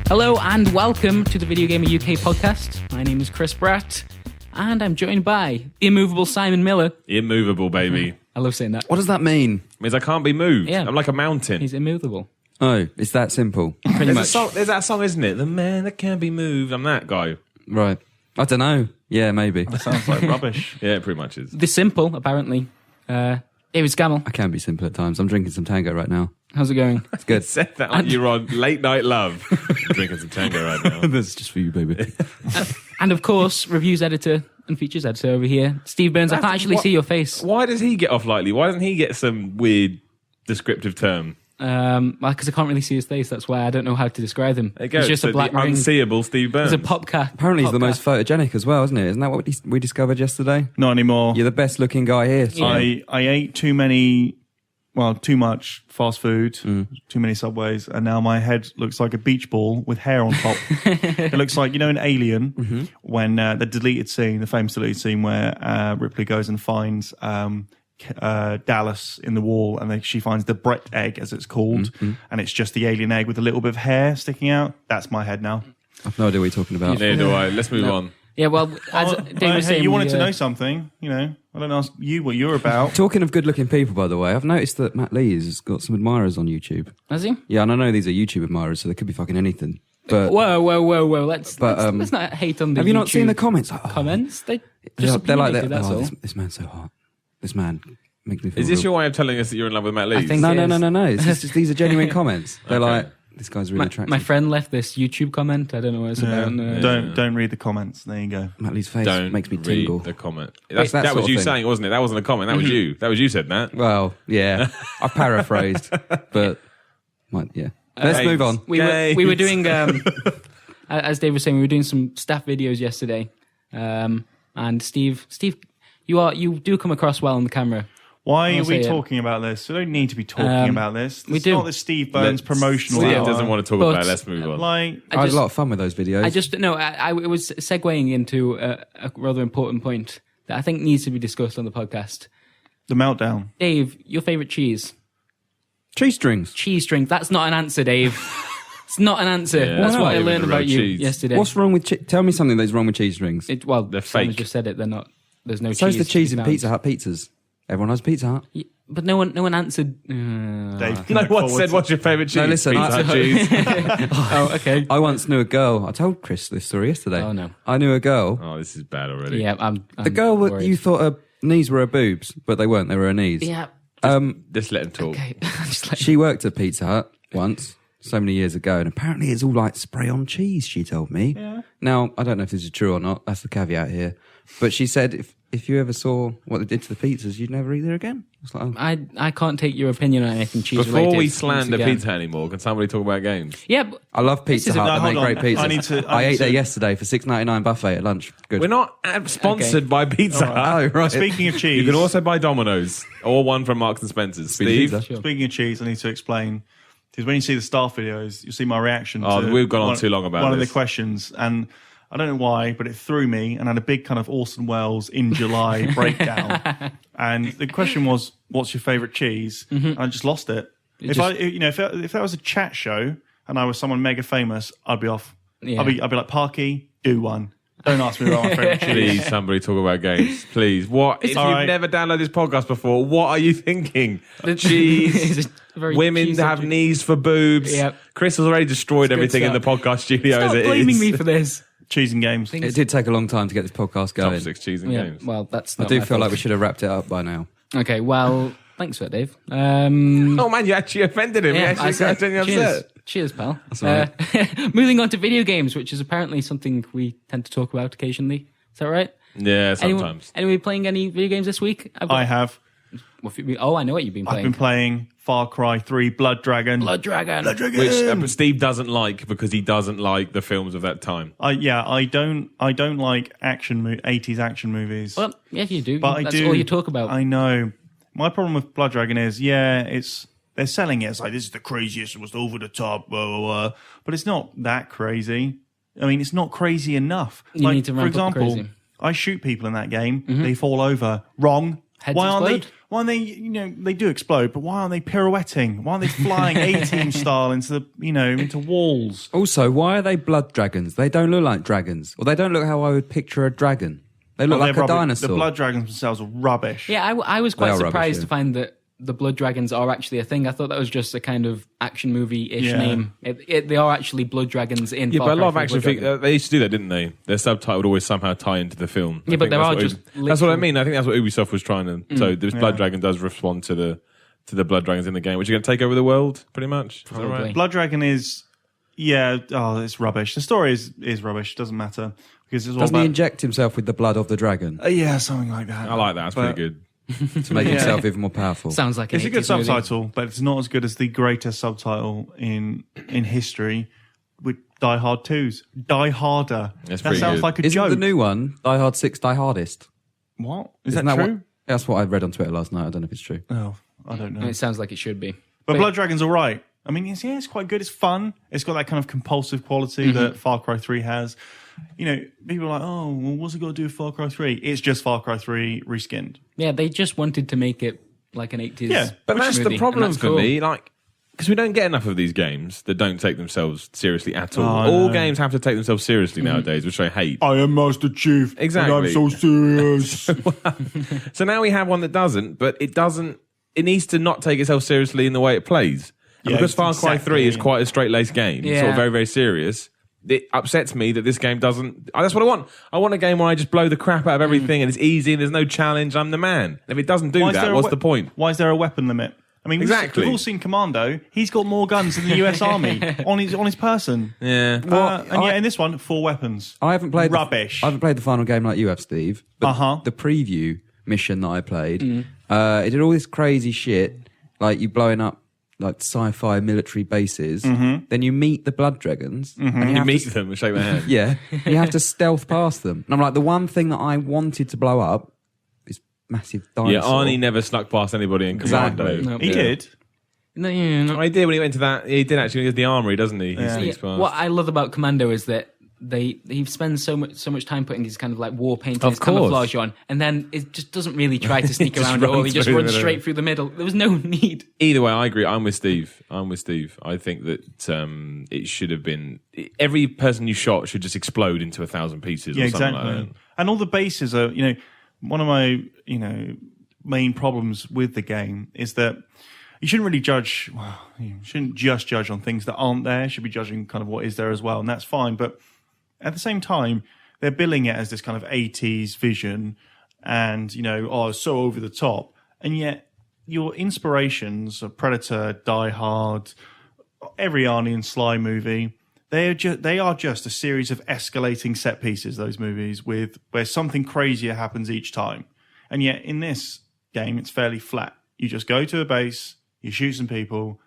Hello and welcome to the Video Gamer UK podcast. My name is Chris Bratt and I'm joined by the immovable Simon Miller. Immovable, baby. I love saying that. What does that mean? It means I can't be moved. Yeah. I'm like a mountain. He's immovable. Oh, it's that simple. Pretty much. There's that song, isn't it? The man that can't be moved. I'm that guy. Right. I don't know. Yeah, maybe. That sounds like rubbish. Yeah, it pretty much is. The simple, apparently. David Scammell. I can be simple at times. I'm drinking some tango right now. How's it going? It's good. Said that like you're on Late Night Love. Drinking some tango right now. That's just for you, baby. And of course, reviews editor and features editor over here, Steve Burns. I can't actually see your face. Why does he get off lightly? Why doesn't he get some weird descriptive term? Because I can't really see his face. That's why I don't know how to describe him. There you go. He's just So a black the ring. unseeable Steve Burns. He's a popcat. Apparently he's the most photogenic as well, isn't it? Isn't that what we discovered yesterday? Not anymore. You're the best looking guy here. So. Yeah. I ate too much fast food, too many Subways, and now my head looks like a beach ball with hair on top. It looks like, in Alien, when the deleted scene, the famous deleted scene where Ripley goes and finds Dallas in the wall, and then she finds the Brett egg, as it's called, and it's just the alien egg with a little bit of hair sticking out. That's my head now. I've no idea what you're talking about. Neither do I. Let's move on. Yeah, well, as Dave was saying, you wanted to know something, I don't ask you what you're about. Talking of good looking people, by the way, I've noticed that Matt Lee has got some admirers on YouTube. Has he? Yeah, and I know these are YouTube admirers, so they could be fucking anything. But Whoa. Let's not hate on the have you not YouTube seen the comments? Oh, comments? They're like that. that's all. This man's so hot. This man makes me feel Is this real- your way of telling us that you're in love with Matt Lee? I think No. it is. It's just these are genuine comments. They're Okay. like, this guy's really attractive. My friend left this YouTube comment. I don't know what it's about. Don't read the comments. There you go. Matt Lee's face Don't makes me read tingle. the comment. That That sort was of you thing. saying, wasn't it? That wasn't a comment. That was you. That was you said that. Well, yeah, I paraphrased, but yeah. Let's move on. We were doing, as Dave was saying, we were doing some staff videos yesterday. And Steve, you do come across well on the camera. Why I'll are we say it. talking about this? We don't need to be talking about this. we It's do. not the Steve Burns promotional Steve hour. doesn't want to talk But- about it. Let's move on. Like, I had a lot of fun with those videos. I was segueing into a rather important point that I think needs to be discussed on the podcast. the meltdown. Dave, your favorite cheese? cheese strings. Cheese string. That's not an answer, Dave. It's not an answer. Yeah, That's it's what not I even learned the about real you cheese. yesterday. What's wrong with? Tell me something that's wrong with cheese strings. They're They're Simon fake. just said it. They're not. There's no cheese. So's the cheese to be in found. Pizza Hut pizzas. Everyone has Pizza Hut. Yeah, but no one answered. Dave, No one said, what's your favourite cheese? No, listen, Pizza Hut cheese. Oh, okay. I once knew a girl. I told Chris this story yesterday. Oh, no. I knew a girl. Oh, this is bad already. Yeah, I'm The girl that worried. you thought her knees were her boobs, but they weren't. They were her knees. Yeah. Just let him talk. Okay. Just like, She worked at Pizza Hut once, so many years ago, and apparently it's all like spray on cheese, she told me. Yeah. Now, I don't know if this is true or not. That's the caveat here. But she said if you ever saw what they did to the pizzas, you'd never eat there again. It's like, oh. I can't take your opinion on anything cheese related. Before we once slander again. Pizza Hut anymore, can somebody talk about games? Yeah, but I love Pizza is a- Hut. no, They hold make great on. pizza. I need to- I I ate need there to- yesterday for $6.99 buffet at lunch. Good. We're not sponsored by Pizza Hut. Oh, right. Speaking of cheese, You can also buy Domino's or one from Marks and Spencer's. Steve? Pizza. Sure. Speaking of cheese, I need to explain, because when you see the staff videos, you see my reaction Oh, to we've gone on too long about one of this. the questions, and I don't know why, but it threw me and had a big kind of Orson Welles in July breakdown. And the question was, "What's your favourite cheese?" And I just lost it. If that was a chat show and I was someone mega famous, I'd be off. Yeah. I'd be like, Parky, do one. Don't ask me about my favourite cheese. Please, somebody talk about games. Please. What? If you've all right. never downloaded this podcast before, what are you thinking? Cheese. It's a very Women cheese have subject. knees for boobs. Yep. Chris has already destroyed It's good everything in the stuff. podcast studio Stop as it blaming is. me for this. Cheese and games. It did take a long time to get this podcast Top going. 6 cheese and Yeah, games. well, that's I not do my feel like fault. we should have wrapped it up by now. Okay, well, thanks for that, Dave. Oh man, you actually offended him. Yeah, you I actually said, got genuinely cheers. upset. Cheers, pal. all right. Moving on to video games, which is apparently something we tend to talk about occasionally. Is that right? Yeah, sometimes. Anyone playing any video games this week? I have. Oh, I know what you've been I've playing. been playing Far Cry 3 Blood Dragon. Blood Dragon. Which Steve doesn't like because he doesn't like the films of that time. I don't like 80s action movies. Well, yeah, you do. But That's I do. all you talk about. I know. My problem with Blood Dragon is, they're selling it. It's like, this is the craziest, most over the top, blah, blah, blah. But it's not that crazy. I mean, it's not crazy enough. You like, need to for ramp up example, crazy. I shoot people in that game. They fall over. Wrong. Heads Why aren't explode? Why aren't they, they do explode, but why aren't they pirouetting? Why aren't they flying A-Team style into into walls? Also, why are they blood dragons? They don't look like dragons. Or they don't look how I would picture a dragon. They look like a dinosaur. The blood dragons themselves are rubbish. Yeah, I was quite surprised rubbish, to find that the blood dragons are actually a thing. I thought that was just a kind of action movie-ish name. They are actually blood dragons in Yeah, Far but a Cry lot of 3 action Blood figures, they used to do that, didn't they? Their subtitle would always somehow tie into the film. Yeah, but there are just That's what I mean. I think that's what Ubisoft was trying to... So this blood dragon does respond to the blood dragons in the game, which are going to take over the world, pretty much. Is that Probably. right? Blood dragon is... Yeah, it's rubbish. The story is rubbish. It doesn't matter. Because it's all Doesn't about... he inject himself with the blood of the dragon yeah, something like that. I like that. That's pretty good. to make himself even more powerful? Sounds like an It's a good 80s movie. subtitle, but it's not as good as the greatest subtitle in history with Die Hard 2's. Die Harder. That's that pretty sounds good. like a Isn't joke. the new one Die Hard 6 Die Hardest? What? Is Isn't that what- true? That's what I read on Twitter last night. I don't know if it's true. Oh, I don't know. It sounds like it should be. But Blood Dragon's all right. I mean, it's quite good. It's fun. It's got that kind of compulsive quality that Far Cry 3 has. People are like, oh, well, what's it got to do with Far Cry 3? It's just Far Cry 3 reskinned. Yeah, they just wanted to make it like an 80s Yeah, But that's movie, the and problem that's for cool. me. Because we don't get enough of these games that don't take themselves seriously at all. I All know. games have to take themselves seriously nowadays, which I hate. I am Master Chief. Exactly. And I'm so serious. So now we have one that doesn't, but it doesn't. It needs to not take itself seriously in the way it plays. And Yeah, because Far Cry 3 is exactly. quite a straight-laced game, it's sort of Yeah. very, very serious, it upsets me that this game doesn't... That's what I want. I want a game where I just blow the crap out of everything and it's easy and there's no challenge. I'm the man. If it doesn't do Why is that, there a what's we- the point? Why is there a weapon limit? I mean, Exactly. we've all seen Commando. He's got more guns than the US Army on his person. Yeah. And yet in this one, 4 weapons. I haven't played Rubbish. I haven't played the final game like you have, Steve. But the preview mission that I played, it did all this crazy shit, like you blowing up like sci-fi military bases. Then you meet the blood dragons, and You have meet to, them and shake their hand. yeah, you have to stealth past them. And I'm like, the one thing that I wanted to blow up is massive dinosaur. Yeah, Arnie never snuck past anybody in Commando. Exactly. No. He did. No, yeah, no. I did when he went to that. He did actually. He did the armory, doesn't he? He Yeah. sneaks past. What I love about Commando is that he spends so much time putting his kind of like war paint and Of his course. camouflage on, and then it just doesn't really try to sneak Just around at all. runs He just through the runs middle. straight through the middle. There was no need. Either way, I agree. I'm with Steve. I think that it should have been every person you shot should just explode into 1,000 pieces. Yeah, or something exactly. like that. And all the bases are, one of my, main problems with the game is that you shouldn't really judge. Well, you shouldn't just judge on things that aren't there. You should be judging kind of what is there as well, and that's fine. But at the same time, they're billing it as this kind of 80s vision, and so over the top, and yet your inspirations are Predator, Die Hard, every Arnie and Sly movie. They are just a series of escalating set pieces. Those movies where something crazier happens each time, and yet in this game, it's fairly flat. You just go to a base, you shoot some people,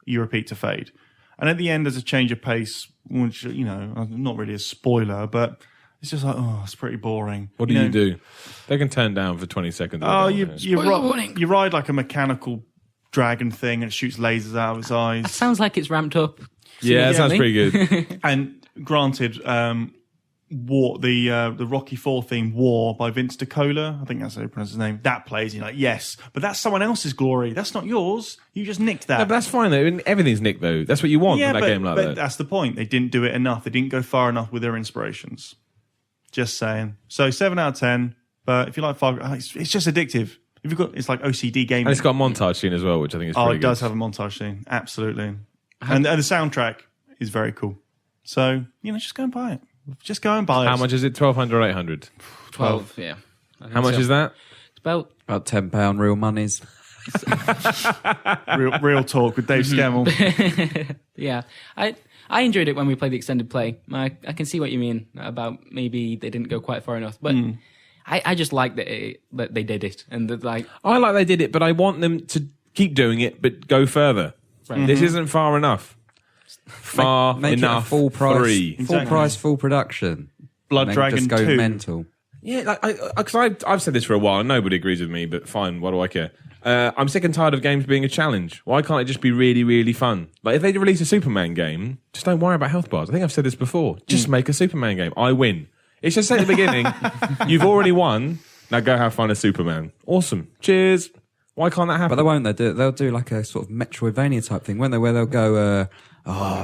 you repeat to fade. And at the end, there's a change of pace, which, not really a spoiler, but it's just like, it's pretty boring. What do you do? They can turn down for 20 seconds. You ride like a mechanical dragon thing and it shoots lasers out of its eyes. That sounds like it's ramped up. Yeah, that sounds pretty good. And granted, the Rocky IV theme "War" by Vince DiCola, I think that's how you pronounce his name. That plays, you're like, yes, but that's someone else's glory. That's not yours. You just nicked that. No, but that's fine though. Everything's nicked though. That's what you want from that game like but that. that's the point. They didn't do it enough. They didn't go far enough with their inspirations. Just saying. So 7 out of 10. But if you like Far Cry, it's just addictive. If you've got, it's like OCD gaming. And it's got a montage scene as well, which I think is pretty it good. does have a montage scene. Absolutely. And the soundtrack is very cool. So, just go and buy it. Just go and buy it. How much is it? 1,200 or 800? 12, yeah. How much is that? It's about £10 real monies. Real talk with Dave Skemmel. yeah. I enjoyed it when we played the extended play. I can see what you mean about maybe they didn't go quite far enough, but I just like that they did it and that I like they did it, but I want them to keep doing it, but go further. Right. This isn't far enough. Far Make enough. it a full price, 3. full Exactly. price, full production. Blood Make it Dragon just go 2. mental. Yeah, because I've said this for a while and nobody agrees with me, but fine, what do I care? I'm sick and tired of games being a challenge. Why can't it just be really, really fun? Like, if they release a Superman game, just don't worry about health bars. I think I've said this before. Just make a Superman game. I win. It's just at the beginning, you've already won. Now go have fun as Superman. Awesome. Cheers. Why can't that happen? But they won't. They'll do like a sort of Metroidvania type thing, won't they? Where they'll go,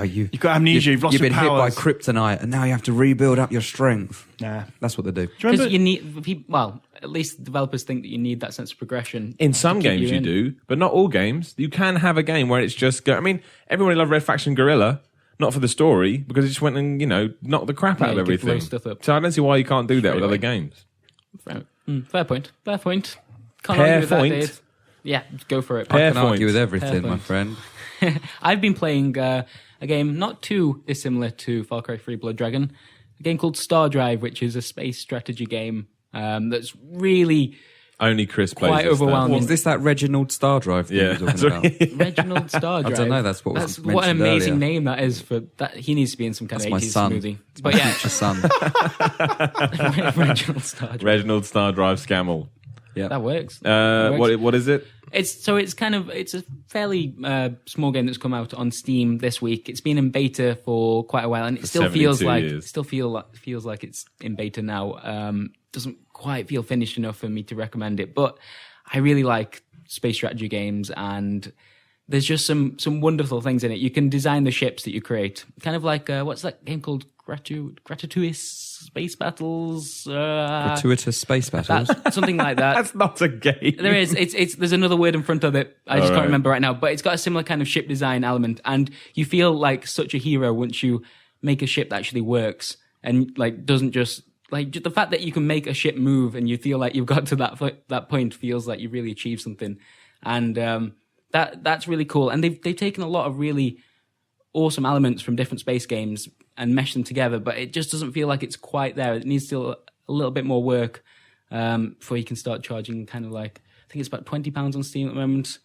you've got amnesia, you've lost you've your been hit by powers. kryptonite, and now you have to rebuild up your strength. Nah. That's what they do. Do you remember? Because you need, well, at least developers think that you need that sense of progression. In some to keep games you in. do, but not all games. You can have a game where it's just I mean, everybody loved Red Faction Guerrilla, not for the story, because it just went and, knocked the crap out of you could blow everything. stuff up. So I don't see why you can't do that with away. other games. Fair point. Can't Fair argue with that, point. Dave. Yeah, go for it. I Fair can point. argue with everything, Fair my point. friend. I've been playing a game not too dissimilar to Far Cry 3 Blood Dragon, a game called Star Drive, which is a space strategy game that's really Only Chris plays quite this stuff. overwhelming. Is this that Reginald Star Drive thing Yeah, you're that's talking right. about? Reginald Star Drive. I don't know, that's what was what an mentioned amazing earlier. name that is for that. He needs to be in some kind That's of my 80s son. smoothie. But yeah, Future son. Reginald Star Drive. Reginald Star Drive Scammel. Yeah. That works. That works. What is it? It's a fairly small game that's come out on Steam this week. It's been in beta for quite a while, and it still feels 72 like years. feels like it's in beta now. Doesn't quite feel finished enough for me to recommend it, but I really like space strategy games, and there's just some wonderful things in it. You can design the ships that you create, kind of like what's that game called? Gratuitous Space Battles. Gratuitous space battles. Something like that. That's not a game. There is. It's. There's another word in front of it. I just All can't right. remember right now. But it's got a similar kind of ship design element, and you feel like such a hero once you make a ship that actually works and like doesn't just like the fact that you can make a ship move and you feel like you've got to that point feels like you really achieved something, and that's really cool. And they've taken a lot of really awesome elements from different space games and meshed them together, but it just doesn't feel like it's quite there. It needs still a little bit more work before you can start charging kind of like, I think it's about £20 on Steam at the moment.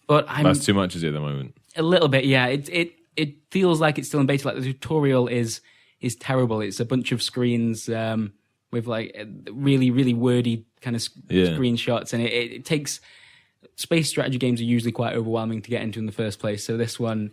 But That's too much, is it, at the moment? a little bit, yeah. It feels like it's still in beta. Like the tutorial is terrible. It's a bunch of screens with like really, really wordy kind of screenshots, and it takes... Space strategy games are usually quite overwhelming to get into in the first place, so this one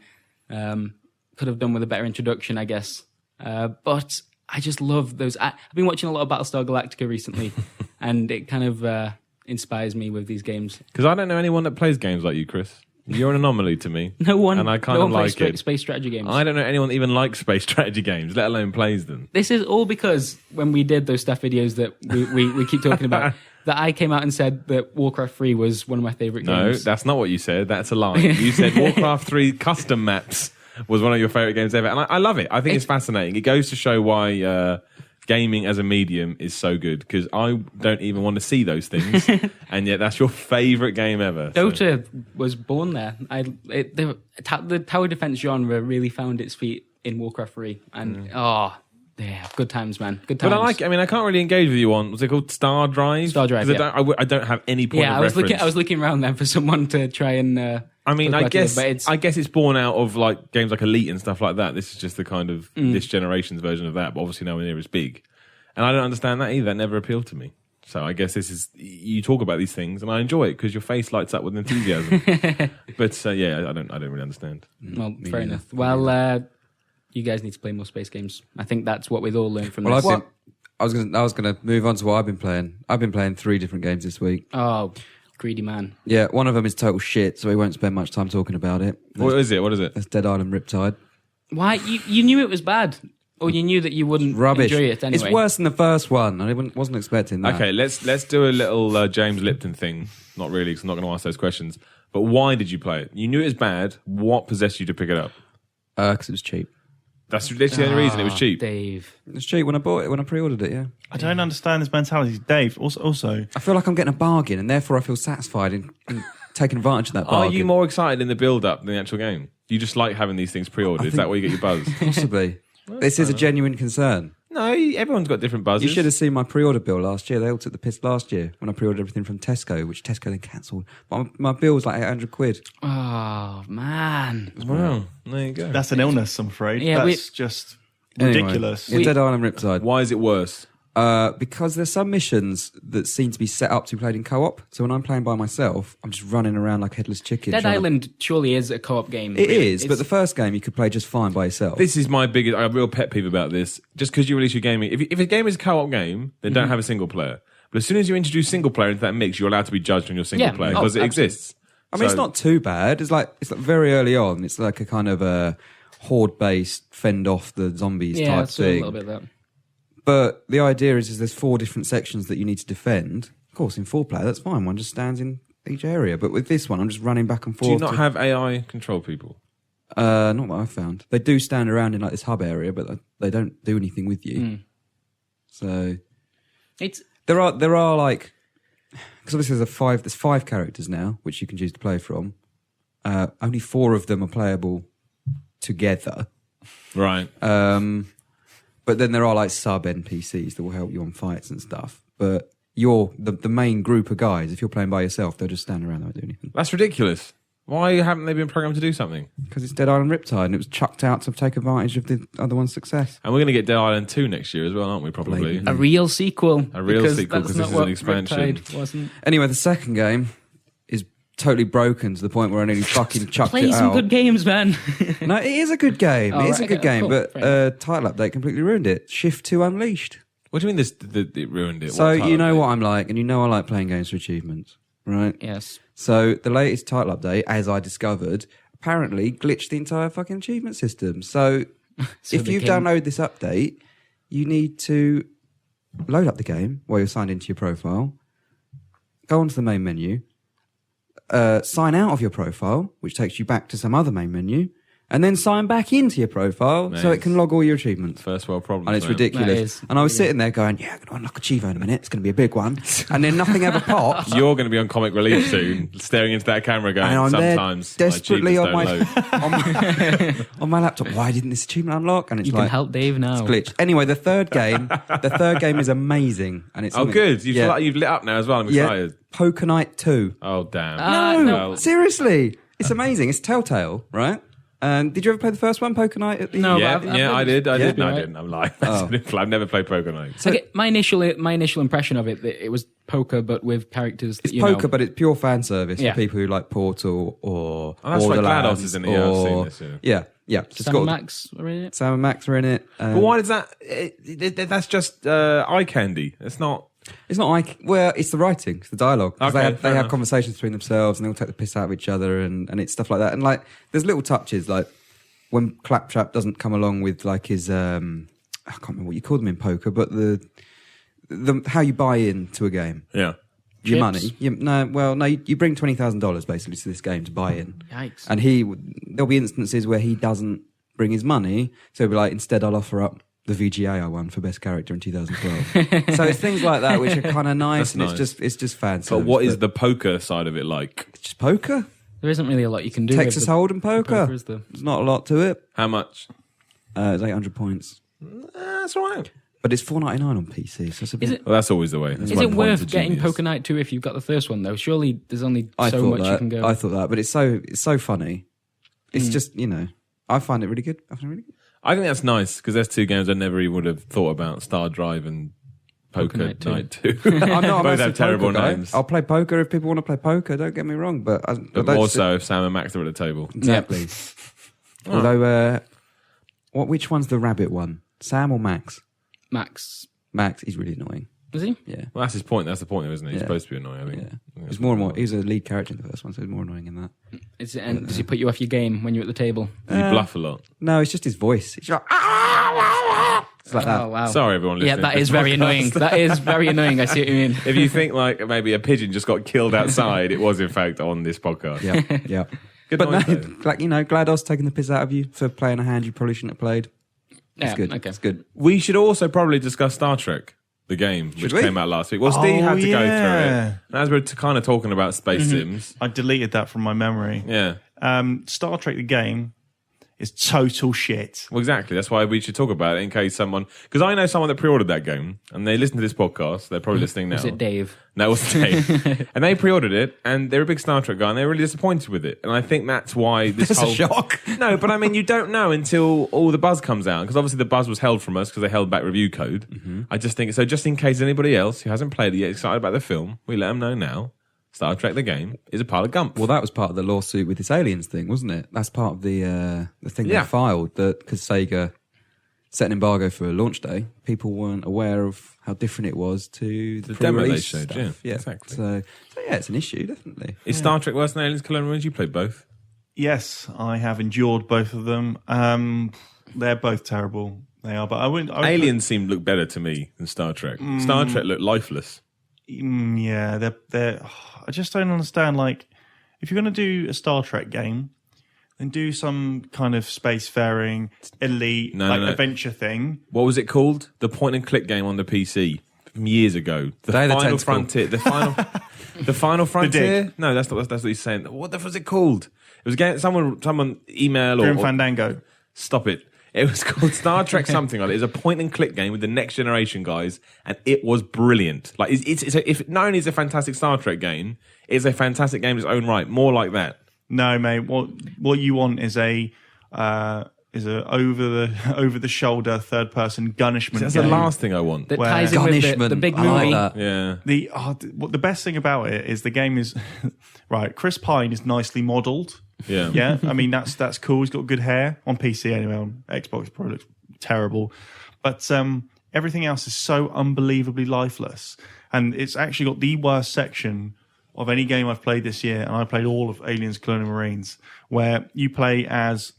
could have done with a better introduction, I guess. But I just love those. I've been watching a lot of Battlestar Galactica recently, and it kind of inspires me with these games. Because I don't know anyone that plays games like you, Chris. You're an anomaly to me. No one, and I kind no of one like plays it. space strategy games. I don't know anyone that even likes space strategy games, let alone plays them. This is all because when we did those stuff videos that we keep talking about, that I came out and said that Warcraft 3 was one of my favourite No, games. that's not what you said. That's a lie. You said Warcraft 3 custom maps was one of your favourite games ever. And I love it. I think it's fascinating. It goes to show why gaming as a medium is so good, because I don't even want to see those things. And yet that's your favourite game ever. So. Dota was born there. The tower defense genre really found its feet in Warcraft 3. And, yeah, good times, man. Good times. But I like it. I mean, I can't really engage with you on, what's it called? Star Drive? Star Drive, 'Cause yeah. I don't have any point of reference. I was looking around there for someone to try and... I mean, talk I about guess it, but I guess it's born out of like games like Elite and stuff like that. This is just the kind of this generation's version of that, but obviously nowhere near as big. And I don't understand that either. That never appealed to me. So I guess this is, you talk about these things and I enjoy it because your face lights up with enthusiasm. But yeah, I don't really understand. Well, fair enough. Well, you guys need to play more space games. I think that's what we've all learned from this. I was gonna move on to what I've been playing. I've been playing 3 different games this week. Oh, greedy man. Yeah, one of them is total shit, so we won't spend much time talking about it. What is it? That's Dead Island Riptide. Why? You knew it was bad? Or you knew that you wouldn't Rubbish. enjoy it anyway? It's worse than the first one. I wasn't expecting that. Okay, let's do a little James Lipton thing. Not really, because I'm not going to ask those questions. But why did you play it? You knew it was bad. What possessed you to pick it up? Because it was cheap. That's the only reason. It was cheap. Dave. It was cheap when I bought it, when I pre-ordered it, yeah. I don't understand this mentality. Dave, also I feel like I'm getting a bargain, and therefore I feel satisfied in taking advantage of that Are bargain. you more excited in the build-up than the actual game? Do you just like having these things pre-ordered? Is that where you get your buzz? Possibly. This is a genuine concern. No, everyone's got different buzzes. You should have seen my pre-order bill last year. They all took the piss last year when I pre-ordered everything from Tesco, which Tesco then cancelled. But my bill was like £800. Oh, man. Wow, there you go. that's an illness, I'm afraid. Yeah, that's just ridiculous. Anyway, Dead Island Riptide. Why is it worse? Because there's some missions that seem to be set up to be played in co-op. So when I'm playing by myself, I'm just running around like a headless chicken. Dead Island surely is a co-op game. It really. is, but the first game you could play just fine by yourself. This is my biggest, I have a real pet peeve about this. Just because you release your game, if a game is a co-op game, then don't have a single player. But as soon as you introduce single player into that mix, you're allowed to be judged on your single player because it exists. I mean, it's not too bad. It's like very early on. It's like a kind of a horde-based fend off the zombies type thing. A little bit of that. But the idea is there's 4 different sections that you need to defend. Of course, in 4-player, that's fine. One just stands in each area. But with this one, I'm just running back and forth. Do you not have AI control people? Not that I've found. They do stand around in like this hub area, but they don't do anything with you. So there are like, because obviously there's 5 characters now which you can choose to play from. Only 4 of them are playable together. Right. But then there are like sub NPCs that will help you on fights and stuff. But you're the main group of guys. If you're playing by yourself, they'll just stand around and not do anything. That's ridiculous. Why haven't they been programmed to do something? Because it's Dead Island Riptide and it was chucked out to take advantage of the other one's success. And we're going to get Dead Island 2 next year as well, aren't we, probably? A real sequel. Because this is an expansion. Riptide wasn't. Anyway, the second game is totally broken to the point where I nearly fucking chucked it out. Play some good games, man. No, it is a good game. It is a good game, cool. but title update completely ruined it. Shift 2 Unleashed. What do you mean it ruined it? So you know what I'm like, and you know I like playing games for achievements, right? Yes. So the latest title update, as I discovered, apparently glitched the entire fucking achievement system. So if you download this update, you need to load up the game while you're signed into your profile, go onto the main menu, sign out of your profile, which takes you back to some other main menu, and then sign back into your profile so it can log all your achievements. First world problems. And it's ridiculous. And I was sitting there going, yeah, I'm going to unlock a Chivo in a minute. It's going to be a big one. And then nothing ever pops. You're going to be on comic relief soon, staring into that camera going, and I'm sometimes there desperately on my, load. on my laptop. Why didn't this achievement unlock? And it's You like, can help Dave now. it's glitched. Anyway, the third game is amazing. And it's Good. You feel like you've lit up now as well. I'm excited. Poker Night 2. Oh, damn. No, seriously. It's amazing. It's Telltale, right? And did you ever play the first one, Poker Night? No, Yeah, but I did. No, I right. didn't. I'm lying. I've never played Poker Night. Okay, my initial impression of it, it was poker, but with characters that It's poker, but it's pure fan service for people who like Portal or that's right, Borderlands. GLaDOS is in it. Yeah, I've seen this. Yeah. Sam and Max are in it. Sam and Max are in it. But why does that? That's just eye candy. It's not. It's not like, well, it's the writing, it's the dialogue. Okay, they have conversations between themselves and they all take the piss out of each other and it's stuff like that. And like, there's little touches like when Claptrap doesn't come along with like his, I can't remember what you call them in poker, but the how you buy into a game. Yeah. Your Chips? money. You bring $20,000 basically to this game to buy in. Yikes. And there'll be instances where he doesn't bring his money. So he'll be like, instead I'll offer up the VGA I won for best character in 2012. So it's things like that which are kind of nice. That's and nice. it's just fancy. But what is the poker side of it like? It's just poker. There isn't really a lot you can do. Texas Hold'em poker. Is there? There's not a lot to it. How much? It's 800 points. That's all right. But it's $4.99 on PC. So it's a bit... Well, that's always the way. Is it worth getting Poker Night 2 if you've got the first one, though? Surely there's only so much you can go. I thought that, but it's so funny. It's just, I find it really good. I think that's nice because there's 2 games I never even would have thought about: Star Drive and Poker Night 2. I'm not Both have terrible guy. names. I'll play poker if people want to play poker. Don't get me wrong, but more so if Sam and Max are at the table. Exactly. Although, which one's the rabbit one? Sam or Max? Max. Max, he's really annoying. Is he? Yeah. Well, that's his point. That's the point, isn't it? He's supposed to be annoying. I think. Yeah. He's more and more. He was a lead character in the first one, so he's more annoying in that. And does he put you off your game when you're at the table? Does he bluff a lot? No, it's just his voice. It's like, it's like that. Oh, wow. Sorry, everyone listening. Yeah, that is very annoying. That is very annoying. I see what you mean. If you think like maybe a pigeon just got killed outside, it was in fact on this podcast. Yeah. Good But noise, no, though. like, GLaDOS taking the piss out of you for playing a hand you probably shouldn't have played. It's Yeah, good. okay. It's good. We should also probably discuss Star Trek, the game, which we? came out last week. Well, Steve had to go through yeah. it. And as we're kind of talking about space sims. I deleted that from my memory. Yeah. Star Trek the game is total shit. Well, exactly. That's why we should talk about it in case someone... Because I know someone that pre-ordered that game, and they listen to this podcast. They're probably listening now. Was it Dave? No, it wasn't Dave. And they pre-ordered it, and they're a big Star Trek guy, and they're really disappointed with it. And I think that's why this That's whole... a shock. No, but I mean, you don't know until all the buzz comes out, because obviously the buzz was held from us because they held back review code. I just think... So just in case anybody else who hasn't played it yet excited about the film, we let them know now. Star Trek the game is a pile of gump. Well, that was part of the lawsuit with this aliens thing, wasn't it? That's part of the thing they filed, because Sega set an embargo for a launch day, people weren't aware of how different it was to the demo they pre-release showed. stuff. Yeah, exactly. So yeah, it's an issue, definitely. Is Star Trek worse than Aliens Colonial Marines? You played both. Yes, I have endured both of them. They're both terrible. They are, but I wouldn't. Aliens seemed look better to me than Star Trek. Star Trek looked lifeless. Yeah, they're. I just don't understand. Like, if you're going to do a Star Trek game, then do some kind of spacefaring, elite, adventure thing. What was it called? The point and click game on the PC from years ago. The Day of the Final Tentacle. Frontier. The final. The Final Frontier. Dig. No, that's what he's saying. What the fuck was it called? It was a game. Someone email Grim or Fandango. stop it. It was called Star Trek something like that. It was a point and click game with the Next Generation guys, and it was brilliant. Like if not only is it a fantastic Star Trek game, it's a fantastic game in its own right. More like that. No, mate. What you want is a over the shoulder third person gunishment. That's game. the last thing I want. That ties in with the big I like movie. that. Yeah. The best thing about it is the game is right. Chris Pine is nicely modelled. Yeah. Yeah, I mean that's cool. He's got good hair on PC anyway. On Xbox, it probably looks terrible, but everything else is so unbelievably lifeless. And it's actually got the worst section of any game I've played this year, and I played all of Aliens: Colonial Marines, where you play as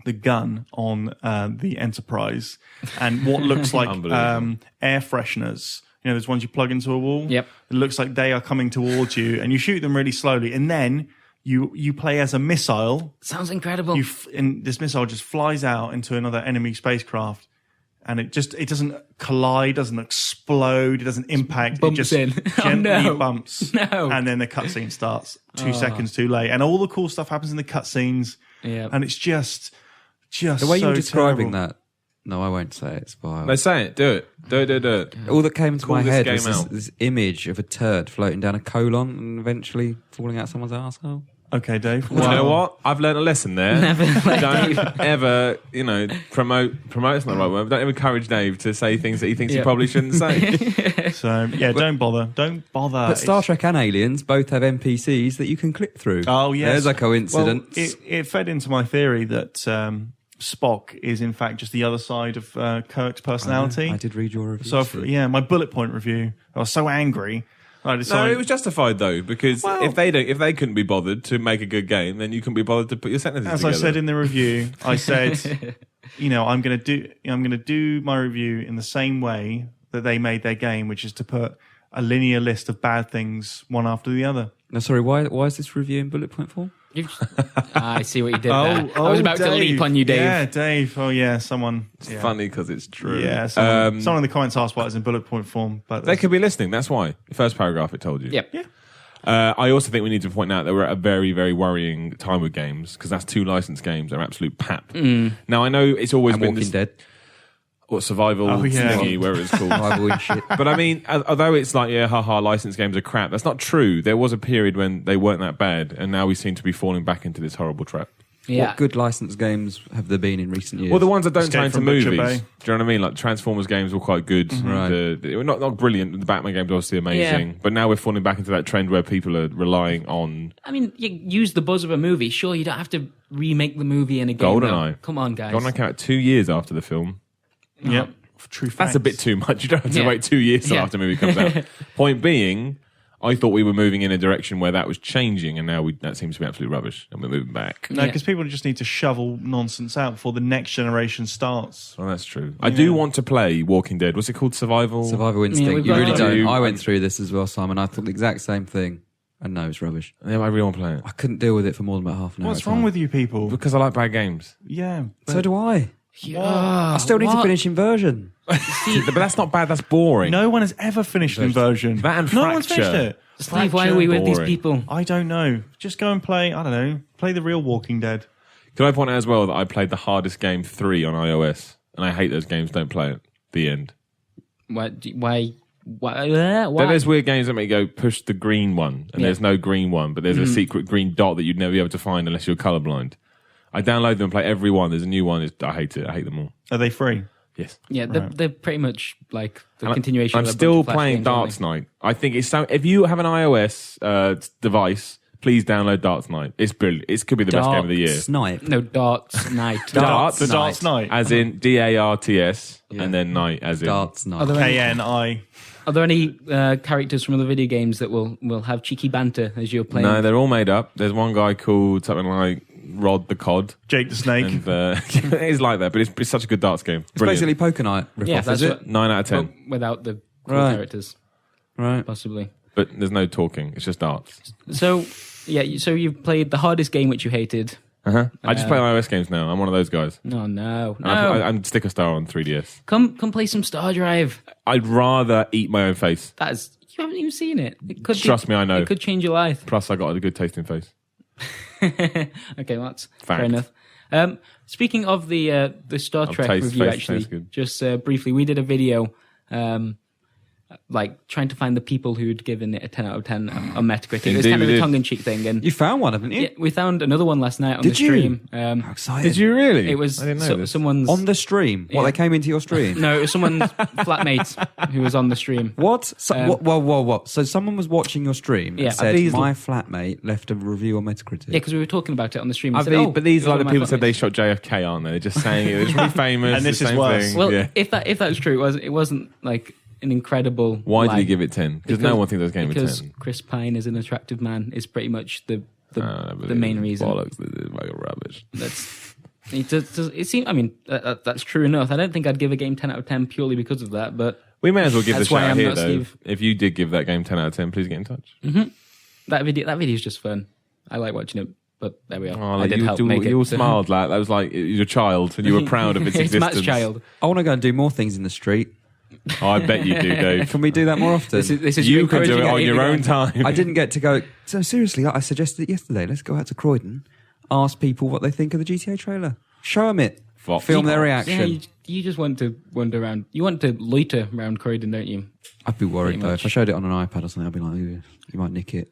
the gun on the Enterprise, and what looks like air fresheners. You know, there's ones you plug into a wall. Yep. It looks like they are coming towards you, and you shoot them really slowly, and then you play as a missile. Sounds incredible. And this missile just flies out into another enemy spacecraft, and it doesn't collide, doesn't explode, it doesn't impact. Bumps it just in. gently Oh, no. bumps, No. and then the cutscene starts 2 seconds too late, and all the cool stuff happens in the cutscenes. Yeah. And it's just The way so you're describing terrible. that, no, I won't say it. It's vile. No, say it. Do it. Do it. All that came into Call my this head game was this, out. this image of a turd floating down a colon and eventually falling out someone's arsehole. Okay, Dave. Do you know what? I've learned a lesson there. Never let Don't ever, promote. Promote's not the right word. But don't encourage Dave to say things that he thinks he probably shouldn't say. So yeah, don't bother. Don't bother. But Star Trek and Aliens both have NPCs that you can click through. Oh yes, There's a coincidence. Well, it fed into my theory that Spock is in fact just the other side of Kirk's personality. I did read your review. So my bullet point review. I was so angry. I No, decided. it was justified though, because if they couldn't be bothered to make a good game, then you couldn't be bothered to put your sentences As together. I said in the review, I said, I'm going to do my review in the same way that they made their game, which is to put a linear list of bad things one after the other. No, sorry, why is this review in bullet point form? I see what you did there. I was about to leap on you, Dave. Yeah, Dave. Oh yeah, someone. It's funny because it's true. Yeah, someone in the comments asked why it's in bullet point form, but They could be listening. That's why. The first paragraph it told you. Yep. Yeah. I also think we need to point out that we're at a very, very worrying time with games, because that's 2 licensed games are absolute pap. Now I know it's always And been Walking this, Dead. what survival thingy, wherever it's called. Rival and shit. But I mean, although it's like, licensed games are crap, that's not true. There was a period when they weren't that bad, and now we seem to be falling back into this horrible trap. Yeah. What good licensed games have there been in recent years? Well, the ones that don't Escape tie into from Butcher movies. Bay. Do you know what I mean? Like Transformers games were quite good. Right. They were not brilliant. The Batman games were obviously amazing. Yeah. But now we're falling back into that trend where people are relying on I mean, you use the buzz of a movie. Sure, you don't have to remake the movie in a game. GoldenEye. though. Come on, guys. GoldenEye came out 2 years after the film. Yep. True facts. That's a bit too much. You don't have to Yeah. wait 2 years till Yeah. after the movie comes out. Point being, I thought we were moving in a direction where that was changing, and now that seems to be absolute rubbish, and we're moving back. No, because people just need to shovel nonsense out before the next generation starts. Well, that's true. I do want to play Walking Dead. What's it called? Survival Instinct. we've You got really that. don't. I went through this as well, Simon. I thought the exact same thing. And no, it's rubbish. Yeah, I really want to play it. I couldn't deal with it for more than about half an hour. What's wrong with you people? Because I like bad games. Yeah. So do I. Yeah. I still need to finish Inversion. But that's not bad, that's boring. No one has ever finished Inversion. That and No one's Fracture. finished it. Steve, why are we with these Boring. people? I don't know. Just go and play, I don't know, play the real Walking Dead. Can I point out as well that I played the hardest game 3 on iOS, and I hate those games, don't play it. The end. Why? Why? Then there's weird games that make you go push the green one, and Yeah. there's no green one, but there's a secret green dot that you'd never be able to find unless you're colorblind. I download them and play every one. There's a new one. I hate it. I hate them all. Are they free? Yes. Yeah, they're pretty much like the And continuation. I'm of a still bunch of Flash playing games, aren't Dark Knight. I think it's so. If you have an iOS device, please download Darts Night. It's brilliant. It could be the best game of the year. Snipe. No, Darts Night. Darts. The Darts Night. As in DARTS, and then night as in... Darts Night. KNI. Are there any characters from other video games that will have cheeky banter as you're playing? No, they're all made up. There's one guy called something like Rod the Cod. Jake the Snake. And it is like that, but it's such a good darts game. It's basically Poker Night Yeah, ripoff, that's is it? what- 9 out of 10. But without the cool Right. characters, Right. possibly. But there's no talking. It's just darts. So, so you've played the hardest game which you hated. I just play iOS games now. I'm one of those guys. No. I'm Sticker Star on 3DS. Come play some Star Drive. I'd rather eat my own face. You haven't even seen it. It could Trust me, I know. It could change your life. Plus, I got a good tasting face. Okay, well, that's fair Fact. enough. Speaking of the Star Trek taste, review, face actually, tastes good. just briefly, we did a video, like trying to find the people who'd given it a 10 out of 10 on Metacritic. It was Indeed, kind of we a did. tongue-in-cheek thing, and You found one, haven't you? yeah, we found another one last night on Did the you? stream. How excited. Did you really? It was I didn't know this. someone's On the stream? What, Yeah. they came into your stream? no, it was someone's flatmate who was on the stream. What? So, what? So someone was watching your stream Yeah. and said, Are these my flatmate left a review on Metacritic. Yeah, because we were talking about it on the stream. We Are said, these- "Oh, but these it are was like the one of people my said they flatmates." shot JFK, aren't they? They're just saying it. It's really famous. And this the is same worse. thing. Well, yeah. if that's true, it wasn't like an incredible. Why did lie. he give it 10? Because no one thinks this game is Because 10. Chris Pine is an attractive man is pretty much the But main it's reason. Bollocks. This is like rubbish. That's it seems. I mean, that's true enough. I don't think I'd give a game 10 out of 10 purely because of that. But We may as well give That's the why shout out I'm here, not though. Steve. If you did give that game 10 out of 10, please get in touch. that video is just fun. I like watching it. But there we are. Oh, I did help make it. You all smiled like that was like your child, and you were proud of its It's existence. Matt's child. I want to go and do more things in the street. Oh, I bet you do, Dave. Can we do that more often? This is You can do it encouraging on your own again. time. I didn't get to go. So seriously, I suggested it yesterday. Let's go out to Croydon, ask people what they think of the GTA trailer, show them it, Fox. film their Yeah, reaction. you just want to wander around. You want to loiter around Croydon, don't you? I'd be worried Pretty though. much. If I showed it on an iPad or something, I'd be like, "Ooh, you might nick it."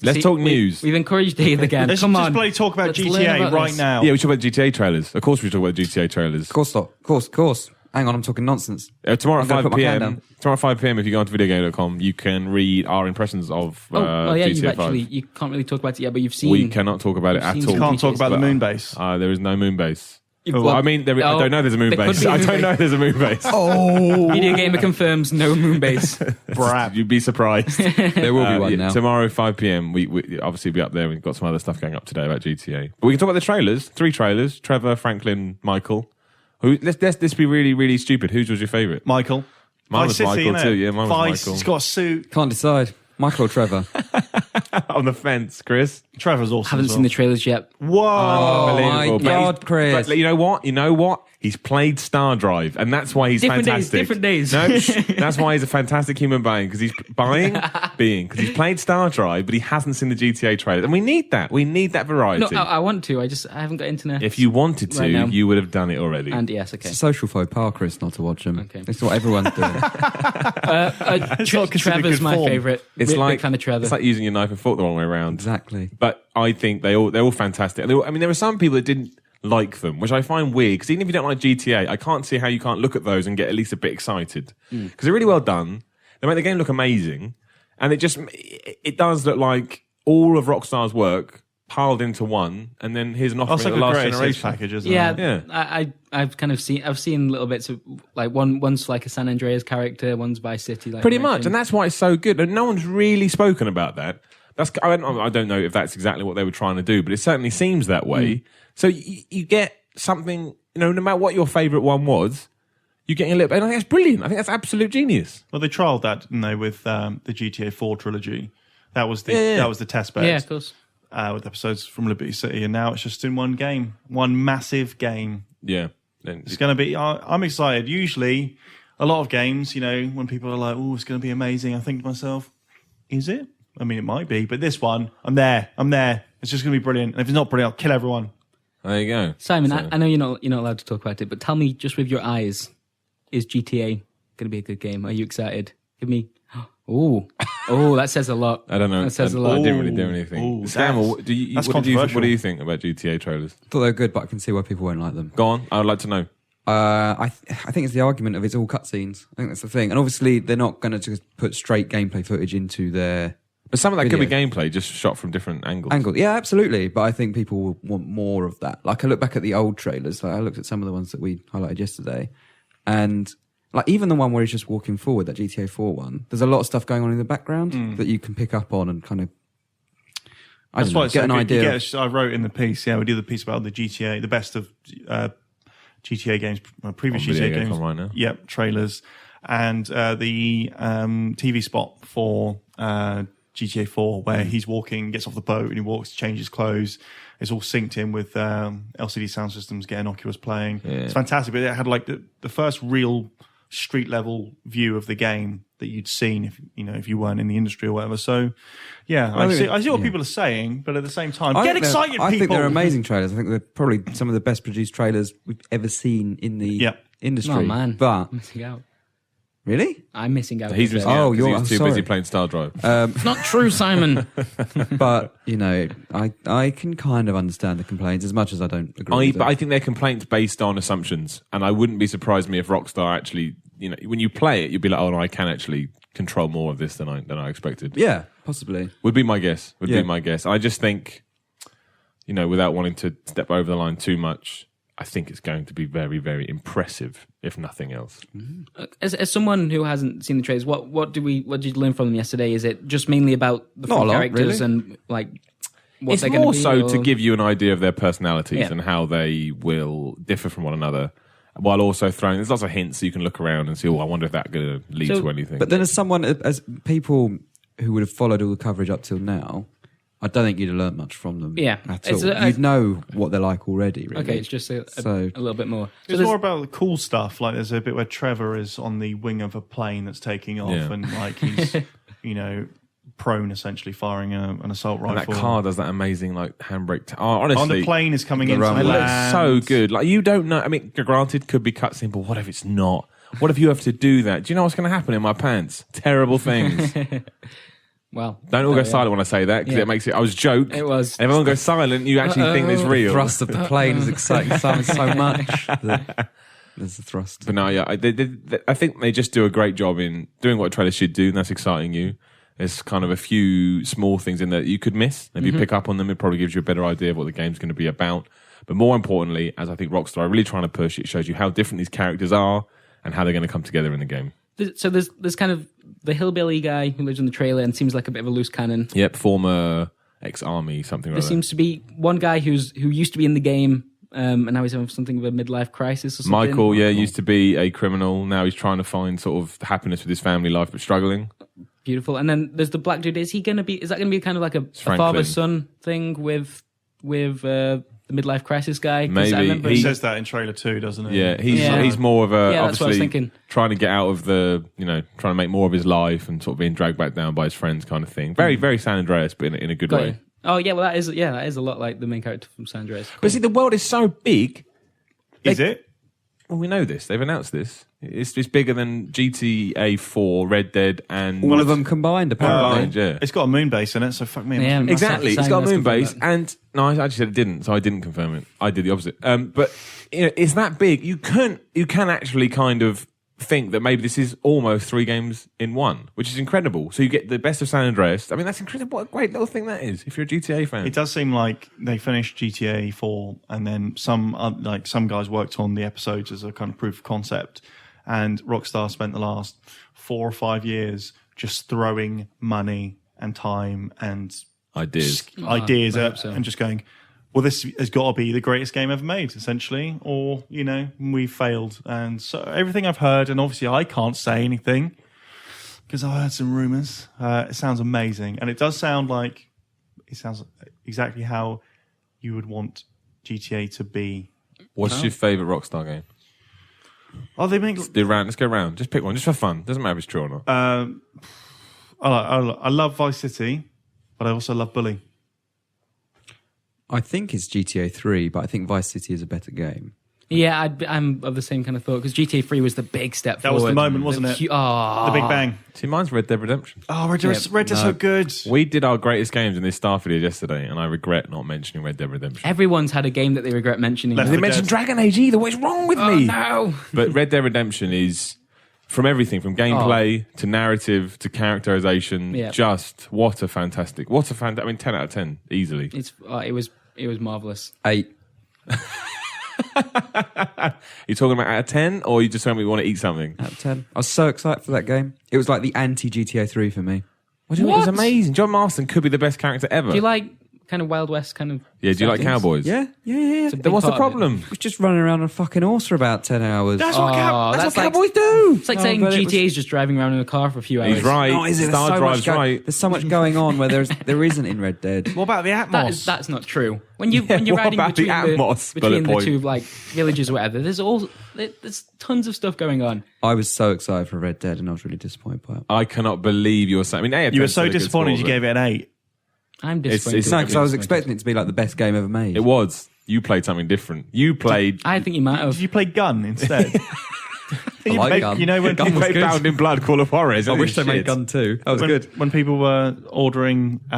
Let's talk news. We've encouraged Dave again. Let's Come just on. bloody talk about Let's learn GTA about right this. now. Yeah, we should talk about GTA trailers. Of course, we should talk about GTA trailers. Of course not. Of course. Hang on, I'm talking nonsense. Tomorrow at I'm gonna 5 put my hand p.m. down. Tomorrow at 5 p.m. If you go onto videogamer.com, you can read our impressions of yeah, you've GTA 5. actually you can't really talk about it yet, but you've seen. We cannot talk about it You've at seen all. You can't talk about the moon base. There is no moon base. You've- I mean, I don't know there's a moon there could base. be a I moon don't know base. there's a moon base. Video Gamer confirms no moon base. Brap. You'd be surprised. There will be one Yeah, now. Tomorrow 5 p.m. We obviously be up there. We've got some other stuff going up today about GTA. But we can talk about the trailers. 3 trailers. Trevor, Franklin, Michael. Let's be really, really stupid. Whose was your favourite? Michael. Mine was Vice City, Michael innit? too. Yeah, mine was Vice, Michael. He's got a suit. Can't decide. Michael or Trevor? On the fence, Chris. Trevor's awesome. Haven't as seen well. the trailers yet. Whoa. Oh my Unbelievable. But God, he's- Chris. But you know what? He's played Star Drive, and that's why he's Different fantastic. days. No, that's why he's a fantastic human being because he's because he's played Star Drive, but he hasn't seen the GTA trailer, and we need that. We need that variety. No, I want to. I haven't got internet. If you wanted to, Right now. you would have done it already. And yes, okay. It's a social faux pas, Chris, not to watch them. Okay. It's what everyone's doing. It's not considered Trevor's good my form. favourite. it's Big like fan of Trevor. It's like using your knife and fork the wrong way around. Exactly. But I think they're all fantastic. I mean, there are some people that didn't like them, which I find weird because even if you don't like GTA, I can't see how you can't look at those and get at least a bit excited because they're really well done. They make the game look amazing, and it does look like all of Rockstar's work piled into one, and then here's an offering That's of like the a last greatest hits generation. package, isn't Yeah, it? Yeah. I've kind of seen little bits of like one's like a San Andreas character, one's Vice City, like Pretty you much, mentioned. and that's why it's so good. And no one's really spoken about that. I don't know if that's exactly what they were trying to do, but it certainly seems that way. So you get something, no matter what your favourite one was, you're getting a little bit. And I think that's brilliant. I think that's absolute genius. Well, they trialled that, didn't they, with the GTA 4 trilogy? That was the Yeah. that was the test bed. Yeah, of course. With episodes from Liberty City, and now it's just in one game, one massive game. Yeah. It's going to be. I'm excited. Usually, a lot of games, when people are like, "Oh, it's going to be amazing," I think to myself, "Is it?" I mean, it might be, but this one, I'm there. It's just going to be brilliant. And if it's not brilliant, I'll kill everyone. There you go. Simon, So- I know you're not allowed to talk about it, but tell me just with your eyes, is GTA going to be a good game? Are you excited? Give me. Oh, that says a lot. I don't know. That says a I lot. didn't really do anything. Ooh, Scammell, that's what do you controversial. think about GTA trailers? Thought they were good, but I can see why people won't like them. Go on. I would like to know. I think it's the argument of it's all cutscenes. I think that's the thing. And obviously, they're not going to just put straight gameplay footage into their But some of that could be video. gameplay, just shot from different angles. Yeah, absolutely. But I think people will want more of that. Like I look back at the old trailers. Like I looked at some of the ones that we highlighted yesterday, and like even the one where he's just walking forward, that GTA 4 one. There's a lot of stuff going on in the background that you can pick up on and kind of. I don't know, get an idea. I wrote in the piece. Yeah, we did the piece about the GTA, the best of GTA games, previous On GTA games. right now. Yep, trailers, and the TV spot for GTA 4, where he's walking, gets off the boat, and he walks, changes clothes. It's all synced in with LCD sound systems, getting Oculus playing. Yeah. It's fantastic. But it had like the first real street level view of the game that you'd seen if you weren't in the industry or whatever. So yeah, I see what people are saying, but at the same time, get excited, people. I think they're amazing trailers. I think they're probably some of the best produced trailers we've ever seen in the industry. Oh man, but I'm missing out. Really? I'm missing out. He's missing out 'cause he's too busy playing Star Drive. It's not true, Simon. But I can kind of understand the complaints as much as I don't agree. But I think they're complaints based on assumptions, and I wouldn't be surprised if Rockstar actually, when you play it, you'd be like, oh no, I can actually control more of this than I expected. Yeah, possibly. Would be my guess. Be my guess. I just think, without wanting to step over the line too much, I think it's going to be very, very impressive, if nothing else. As someone who hasn't seen the trailers, what did you learn from them yesterday? Is it just mainly about the Not a lot, characters really. And like what It's they're going more to be? so or... to give you an idea of their personalities and how they will differ from one another, while also there's lots of hints so you can look around and see, I wonder if that's going to lead to anything. But then as people who would have followed all the coverage up till now, I don't think you'd have learned much from them at all. You'd know what they're like already, really. Okay, it's just a little bit more. It's more about the cool stuff. Like there's a bit where Trevor is on the wing of a plane that's taking off and like he's, prone essentially firing an assault rifle. And that car does that amazing like handbrake. Honestly, on the plane is coming into the it land. looks so good. Like you don't know. I mean, granted, could be cutscene, but what if it's not? What if you have to do that? Do you know what's going to happen in my pants? Terrible things. Well, don't all go silent when I say that because it makes it. I was joke. It was. And if everyone goes silent, you actually think it's real. The thrust of the plane is exciting Simon so much. There's the thrust. But no, I think they just do a great job in doing what a trailer should do, and that's exciting you. There's kind of a few small things in there that you could miss. If you pick up on them, it probably gives you a better idea of what the game's going to be about. But more importantly, as I think Rockstar are really trying to push, it shows you how different these characters are and how they're going to come together in the game. So there's kind of the hillbilly guy who lives in the trailer and seems like a bit of a loose cannon. Yep, former ex-army, something like that. There seems to be one guy who used to be in the game, and now he's having something of a midlife crisis or something. Michael, used to be a criminal. Now he's trying to find sort of happiness with his family life, but struggling. Beautiful. And then there's the black dude. Is that going to be kind of like a father-son thing with the midlife crisis guy? Maybe he says that in trailer 2, doesn't he? Yeah, he's more of a obviously trying to get out of the trying to make more of his life and sort of being dragged back down by his friends kind of thing. Very very San Andreas, but in a good way. Oh yeah, well that is a lot like the main character from San Andreas. Cool. But see, the world is so big. Is it? Well, we know this. They've announced this. It's bigger than GTA 4, Red Dead, and all of them combined. Apparently, it's got a moon base in it. So fuck me. Yeah, exactly. It's got a moon base, and no, I actually said it didn't, so I didn't confirm it. I did the opposite. But it's that big. You can actually kind of think that maybe this is almost 3 games in one, which is incredible. So you get the best of San Andreas. I mean, that's incredible. What a great little thing that is if you're a GTA fan. It does seem like they finished GTA 4 and then some guys worked on the episodes as a kind of proof of concept, and Rockstar spent the last 4 or 5 years just throwing money and time and ideas at, and just going, well, this has got to be the greatest game ever made, essentially, or, we failed. And so everything I've heard, and obviously I can't say anything because I heard some rumours, it sounds amazing. And it sounds exactly how you would want GTA to be. What's your favourite Rockstar game? Oh, they make... Let's go round. Just pick one, just for fun. Doesn't matter if it's true or not. I love Vice City, but I also love Bully. I think it's GTA 3, but I think Vice City is a better game. Yeah, I'm of the same kind of thought, because GTA 3 was the big step forward. That was the moment, wasn't it? The big bang. See, mine's Red Dead Redemption. Oh, Red Dead's so good. We did our greatest games in this staff video yesterday, and I regret not mentioning Red Dead Redemption. Everyone's had a game that they regret mentioning. They didn't mention Dragon Age either. What's wrong with me? No. But Red Dead Redemption is From everything, from gameplay to narrative to characterization, just what a fantastic. I mean, 10 out of 10 easily. It was marvelous. 8. You talking about out of 10, or you just telling me you want to eat something? Out of 10. I was so excited for that game. It was like the anti-GTA 3 for me. It was amazing. John Marston could be the best character ever. Do you like kind of Wild West kind of? Yeah, do you like cowboys? Yeah. Then what's the problem? It was just running around on a fucking horse for about 10 hours. That's what that's like- cowboys do. It's like saying GTA is just driving around in a car for a few hours. He's right. No, is it? Star Drive's right. There's so much going on where there isn't in Red Dead. What about the Atmos? That's not true. When you're riding about the between Atmos, between the bullet two like villages or whatever, there's tons of stuff going on. I was so excited for Red Dead and I was really disappointed by it. I cannot believe you were saying. I mean, 8 out of 10 You were is so a good disappointed score, you gave it an 8. I'm disappointed. No, because I was expecting it to be like the best game ever made. It was. You played something different. You played. I think you might have. Did you play Gun instead? I like Gun. You know when Gun You was played good. Bound in Blood, Call of Juarez. I wish they Shit. made Gun 2. That was good. When people were ordering Dead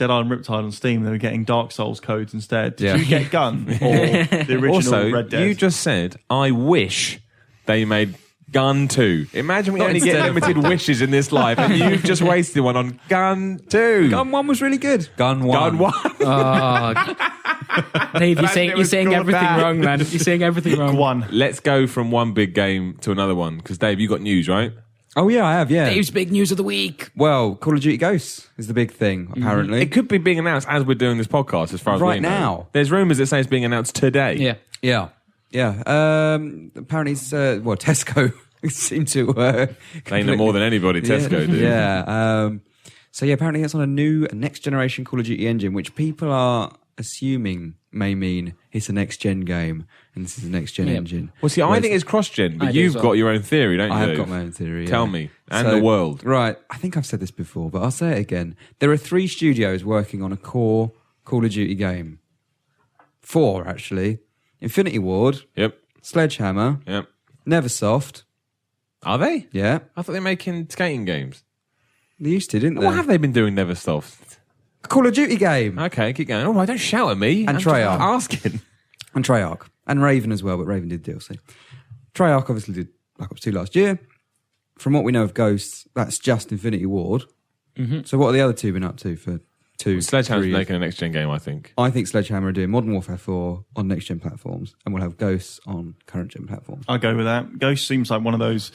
Island Riptide on Steam, they were getting Dark Souls codes instead. Did Yeah. you get Gun or the original Also, Red Dead? you just said, I wish they made Gun 2. Imagine we Not only get instead of- limited wishes in this life, and you've just wasted one on Gun 2. Gun 1 was really good. Gun 1. Gun 1. Dave, you're That saying bit you're was saying gone everything bad. wrong, man. You're saying everything wrong. One. Let's go from one big game to another one, because Dave, you got news, right? Oh, yeah, I have, yeah. Dave's big news of the week. Well, Call of Duty Ghosts is the big thing, apparently. It could be being announced as we're doing this podcast, as far as Right we know. now. There's rumours that say it's being announced today. Yeah. Yeah. Apparently it's, Tesco seem to... They know more than anybody, Tesco do. Yeah. So, yeah, apparently it's on a new next-generation Call of Duty engine, which people are assuming may mean it's a next-gen game, and this is a next-gen engine. Well, see, I Whereas- think it's cross-gen, but I do you've as well. got your own theory, don't you? I have Dave? got my own theory. Tell yeah. me. And So- the world. Right. I think I've said this before, but I'll say it again. There are 3 studios working on a core Call of Duty game. 4, actually. Infinity Ward, Yep. Sledgehammer, Yep. Neversoft. Are they? Yeah. I thought they were making skating games. They used to, didn't they? What have they been doing, Neversoft? A Call of Duty game. Okay, keep going. All right, don't shout at me. And I'm Treyarch. just asking. And Treyarch. And Raven as well, but Raven did DLC. Treyarch obviously did Black Ops 2 last year. From what we know of Ghosts, that's just Infinity Ward. Mm-hmm. So what are the other 2 been up to for 2, Sledgehammer's 3 years? making a next-gen game, I think. I think Sledgehammer are doing Modern Warfare 4 on next-gen platforms, and we'll have Ghosts on current-gen platforms. I'll go with that. Ghost seems like one of those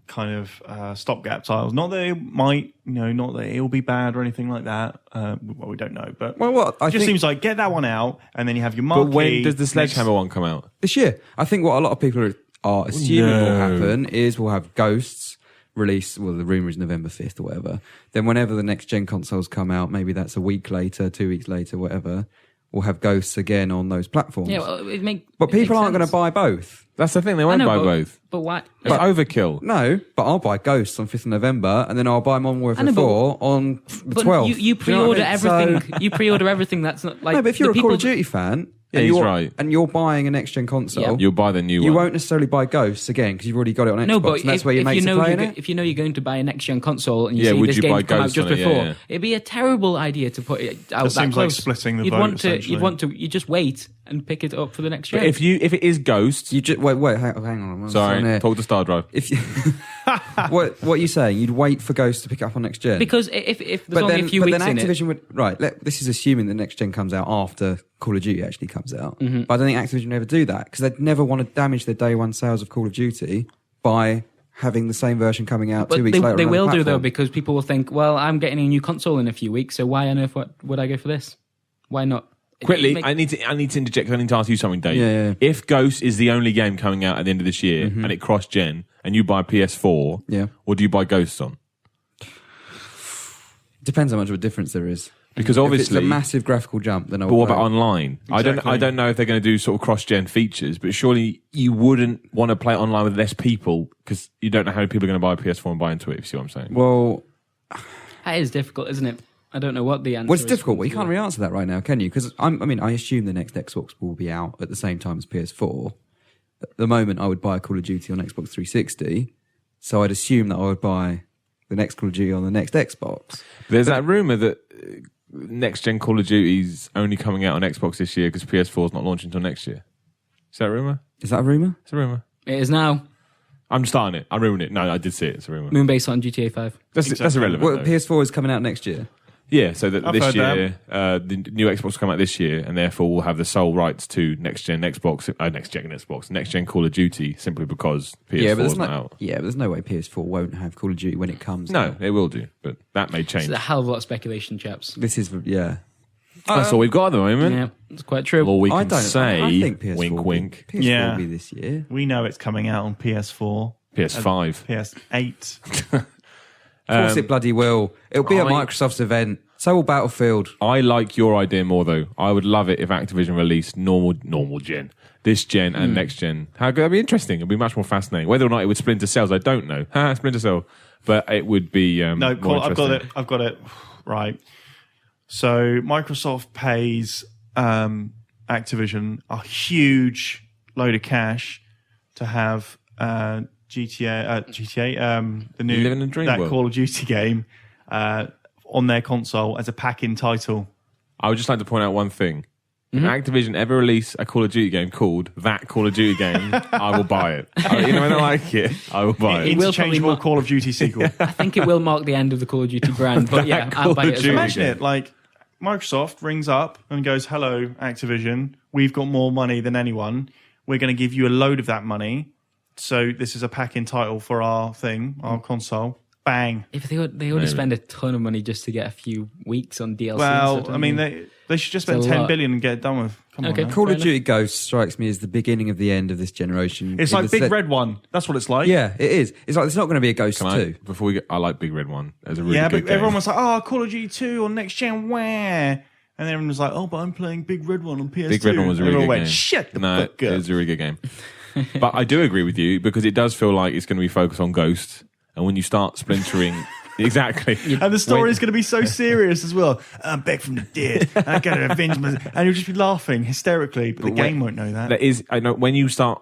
kind of stopgap titles. Not that it might, not that it'll be bad or anything like that. Well, we don't know, but I it just think seems like get that one out, and then you have your marquee. But when does the Sledgehammer one come out? this year, I think what a lot of people are assuming will happen is we'll have Ghosts release, well, the rumour is November 5th or whatever. Then whenever the next-gen consoles come out, maybe that's a week later, 2 weeks later, whatever, we'll have Ghosts again on those platforms. Yeah, well, but people aren't going to buy both. That's the thing, they won't buy both. But why? It's overkill. No, but I'll buy Ghosts on 5th of November, and then I'll buy Modern Warfare 4 on the But 12th. you Do you know what pre-order I mean? everything. You pre-order everything. That's not like No, but if you're the a Call of people- Duty fan, Yeah, and he's you're, right. and you're buying a next-gen console, Yeah. You'll buy the new you one. won't necessarily buy Ghosts again because you've already got it on Xbox, No, but and that's where your if mates you know are playing you're, it. if you know you're going to buy a next gen console and you Yeah, see would this you game buy come out Ghost just on it? before, Yeah, yeah. it'd be a terrible idea to put it out that seems like close. splitting the you'd vote, want to, essentially. you just wait and pick it up for the next gen. But if it is Ghost, You just wait, hang on. sorry, talk to Star Drive. If you, what are you saying? You'd wait for Ghosts to pick up on next gen? because if there's only a few weeks in it, Activision would this is assuming the next gen comes out after Call of Duty actually comes out. Mm-hmm. But I don't think Activision would ever do that because they'd never want to damage their day one sales of Call of Duty by having the same version coming out 2 but weeks later. they on will another do though platform. because people will think, well, I'm getting a new console in a few weeks, so why on earth would I go for this? Why not? Quickly, Make- I need to interject. I need to ask you something, Dave. Yeah. If Ghost is the only game coming out at the end of this year and it cross-gen, and you buy PS4, Yeah. what do you buy Ghosts on? Depends how much of a difference there is. Because If obviously, it's a massive graphical jump, then I'll but what play about it. online? Exactly. I don't know if they're going to do sort of cross-gen features, but surely you wouldn't want to play it online with less people because you don't know how many people are going to buy a PS4 and buy into it. If you see what I'm saying? Well, that is difficult, isn't it? I don't know what the answer. well, it's is. difficult. Well, you can't really answer that right now, can you? Because I assume the next Xbox will be out at the same time as PS4. At the moment, I would buy a Call of Duty on Xbox 360, so I'd assume that I would buy the next Call of Duty on the next Xbox. There's that rumor that next-gen Call of Duty's only coming out on Xbox this year because PS4 is not launching until next year. Is that a rumor? Is that a rumor? It's a rumor. It is now. I'm starting it. I ruined it. No, I did see it. It's a rumour. Moonbase on GTA 5. That's irrelevant. Well, though. PS4 is coming out next year. Yeah, so that I've this heard year, the new Xbox will come out this year, and therefore will have the sole rights to next-gen Xbox, next-gen Call of Duty, simply because PS4 is not out. Yeah, but there's no way PS4 won't have Call of Duty when it comes. No, now. it will do, but that may change. It's a hell of a lot of speculation, chaps. This is That's all we've got at the moment. Yeah, it's quite true. All we I can don't. say, I think PS4 wink, wink, PS4 will be this year. We know it's coming out on PS4, PS5. PS8. Of course, it bloody will. It'll be at Microsoft's event. So will Battlefield. I like your idea more, though. I would love it if Activision released normal gen, this gen and next gen. How good? That'd be interesting. It'd be much more fascinating. Whether or not it would Splinter Cells, I don't know. Splinter Cell, but it would be No, more I've got it. Right. So Microsoft pays Activision a huge load of cash to have GTA, the new Living in a dream world. Call of Duty game on their console as a pack-in title. I would just like to point out one thing. If Activision ever release a Call of Duty game called That Call of Duty Game, I will buy it. When I like it, I will buy it. Interchangeable Call of Duty sequel. I think it will mark the end of the Call of Duty brand, but yeah, I'll buy it as well. Imagine it, like Microsoft rings up and goes, "Hello, Activision, we've got more money than anyone. We're going to give you a load of that money. So this is a pack-in title for our console." Bang. If they would spend a ton of money just to get a few weeks on DLC. Well, I mean, they should just spend 10 billion and get it done with. Come on. Call of Duty Ghosts strikes me as the beginning of the end of this generation. It's like Big Red One. That's what it's like. Yeah, it is. It's like there's not going to be a Ghost 2. I like Big Red One as a really yeah, good but game. everyone was like, "Oh, Call of Duty 2 on next gen, where?" And everyone was like, "Oh, but I'm playing Big Red One on PS2." Big Red One was a really good went, game. Shut the fuck up. It was a really good game. But I do agree with you because it does feel like it's going to be focused on Ghost, and when you start splintering. Exactly. And the story is going to be so serious as well. I'm back from the dead. I got to avenge myself. And you'll just be laughing hysterically, but the game won't know that. I know when you start,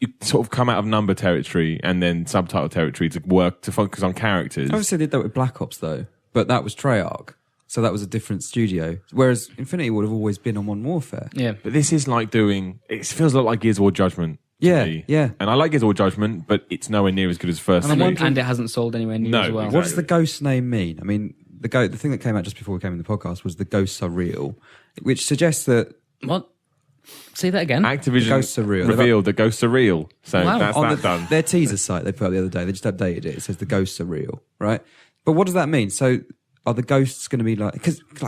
you sort of come out of number territory and then subtitle territory to focus on characters. Obviously, they did that with Black Ops, though, but that was Treyarch. So that was a different studio. Whereas Infinity would have always been on Modern Warfare. Yeah. But this is like it feels a lot like Gears of War Judgment. Yeah. And I like Gears of War Judgment, but it's nowhere near as good as first. And it hasn't sold anywhere near as well. Exactly. What does the Ghost name mean? I mean, the thing that came out just before we came in the podcast was the Ghosts are real, which suggests that... What? Say that again. Activision The ghosts are real. revealed the ghosts are real. So that's that done. Their teaser site they put up the other day, they just updated it. It says the ghosts are real, right? But what does that mean? So are the ghosts going to be like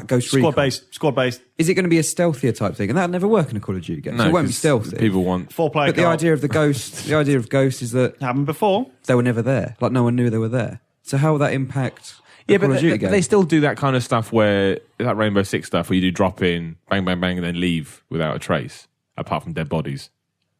Ghost Recon? Squad based. Is it going to be a stealthier type thing? And that'd never work in a Call of Duty game. No, so it won't be 'cause stealthy. People want 4-player. But the idea of the ghost is that happened before. they were never there. Like no one knew they were there. So how will that impact? Yeah, Call of Duty but game? they still do that kind of stuff where that Rainbow Six stuff where you do drop in, bang, bang, bang, and then leave without a trace, apart from dead bodies.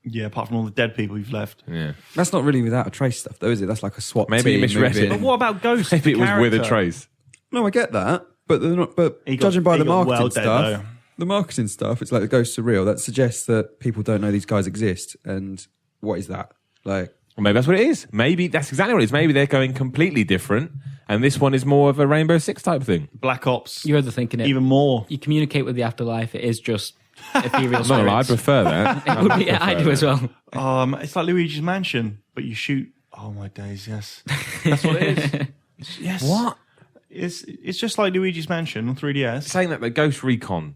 Yeah, apart from all the dead people you've left. Yeah, That's not really without a trace stuff, though, is it? That's like a SWAT Maybe team you misread moving. it. But what about Ghost? maybe it was with a character? trace. No, I get that, but they're not. But He got- judging by he the got marketing well dead, stuff, though. the marketing stuff, it's like the ghosts are real. That suggests that people don't know these guys exist. And what is that like? Or maybe that's what it is. Maybe that's exactly what it is. Maybe they're going completely different, and this one is more of a Rainbow Six type thing. Black Ops. You're overthinking it. Even more. You communicate with the afterlife. It is just ethereal I'm not gonna lie, I spirits. prefer that. It would be, I do as well. It's like Luigi's Mansion, but you shoot. Oh my days, yes. That's what it is. Yes. What? It's just like Luigi's Mansion on 3DS. Saying that the Ghost Recon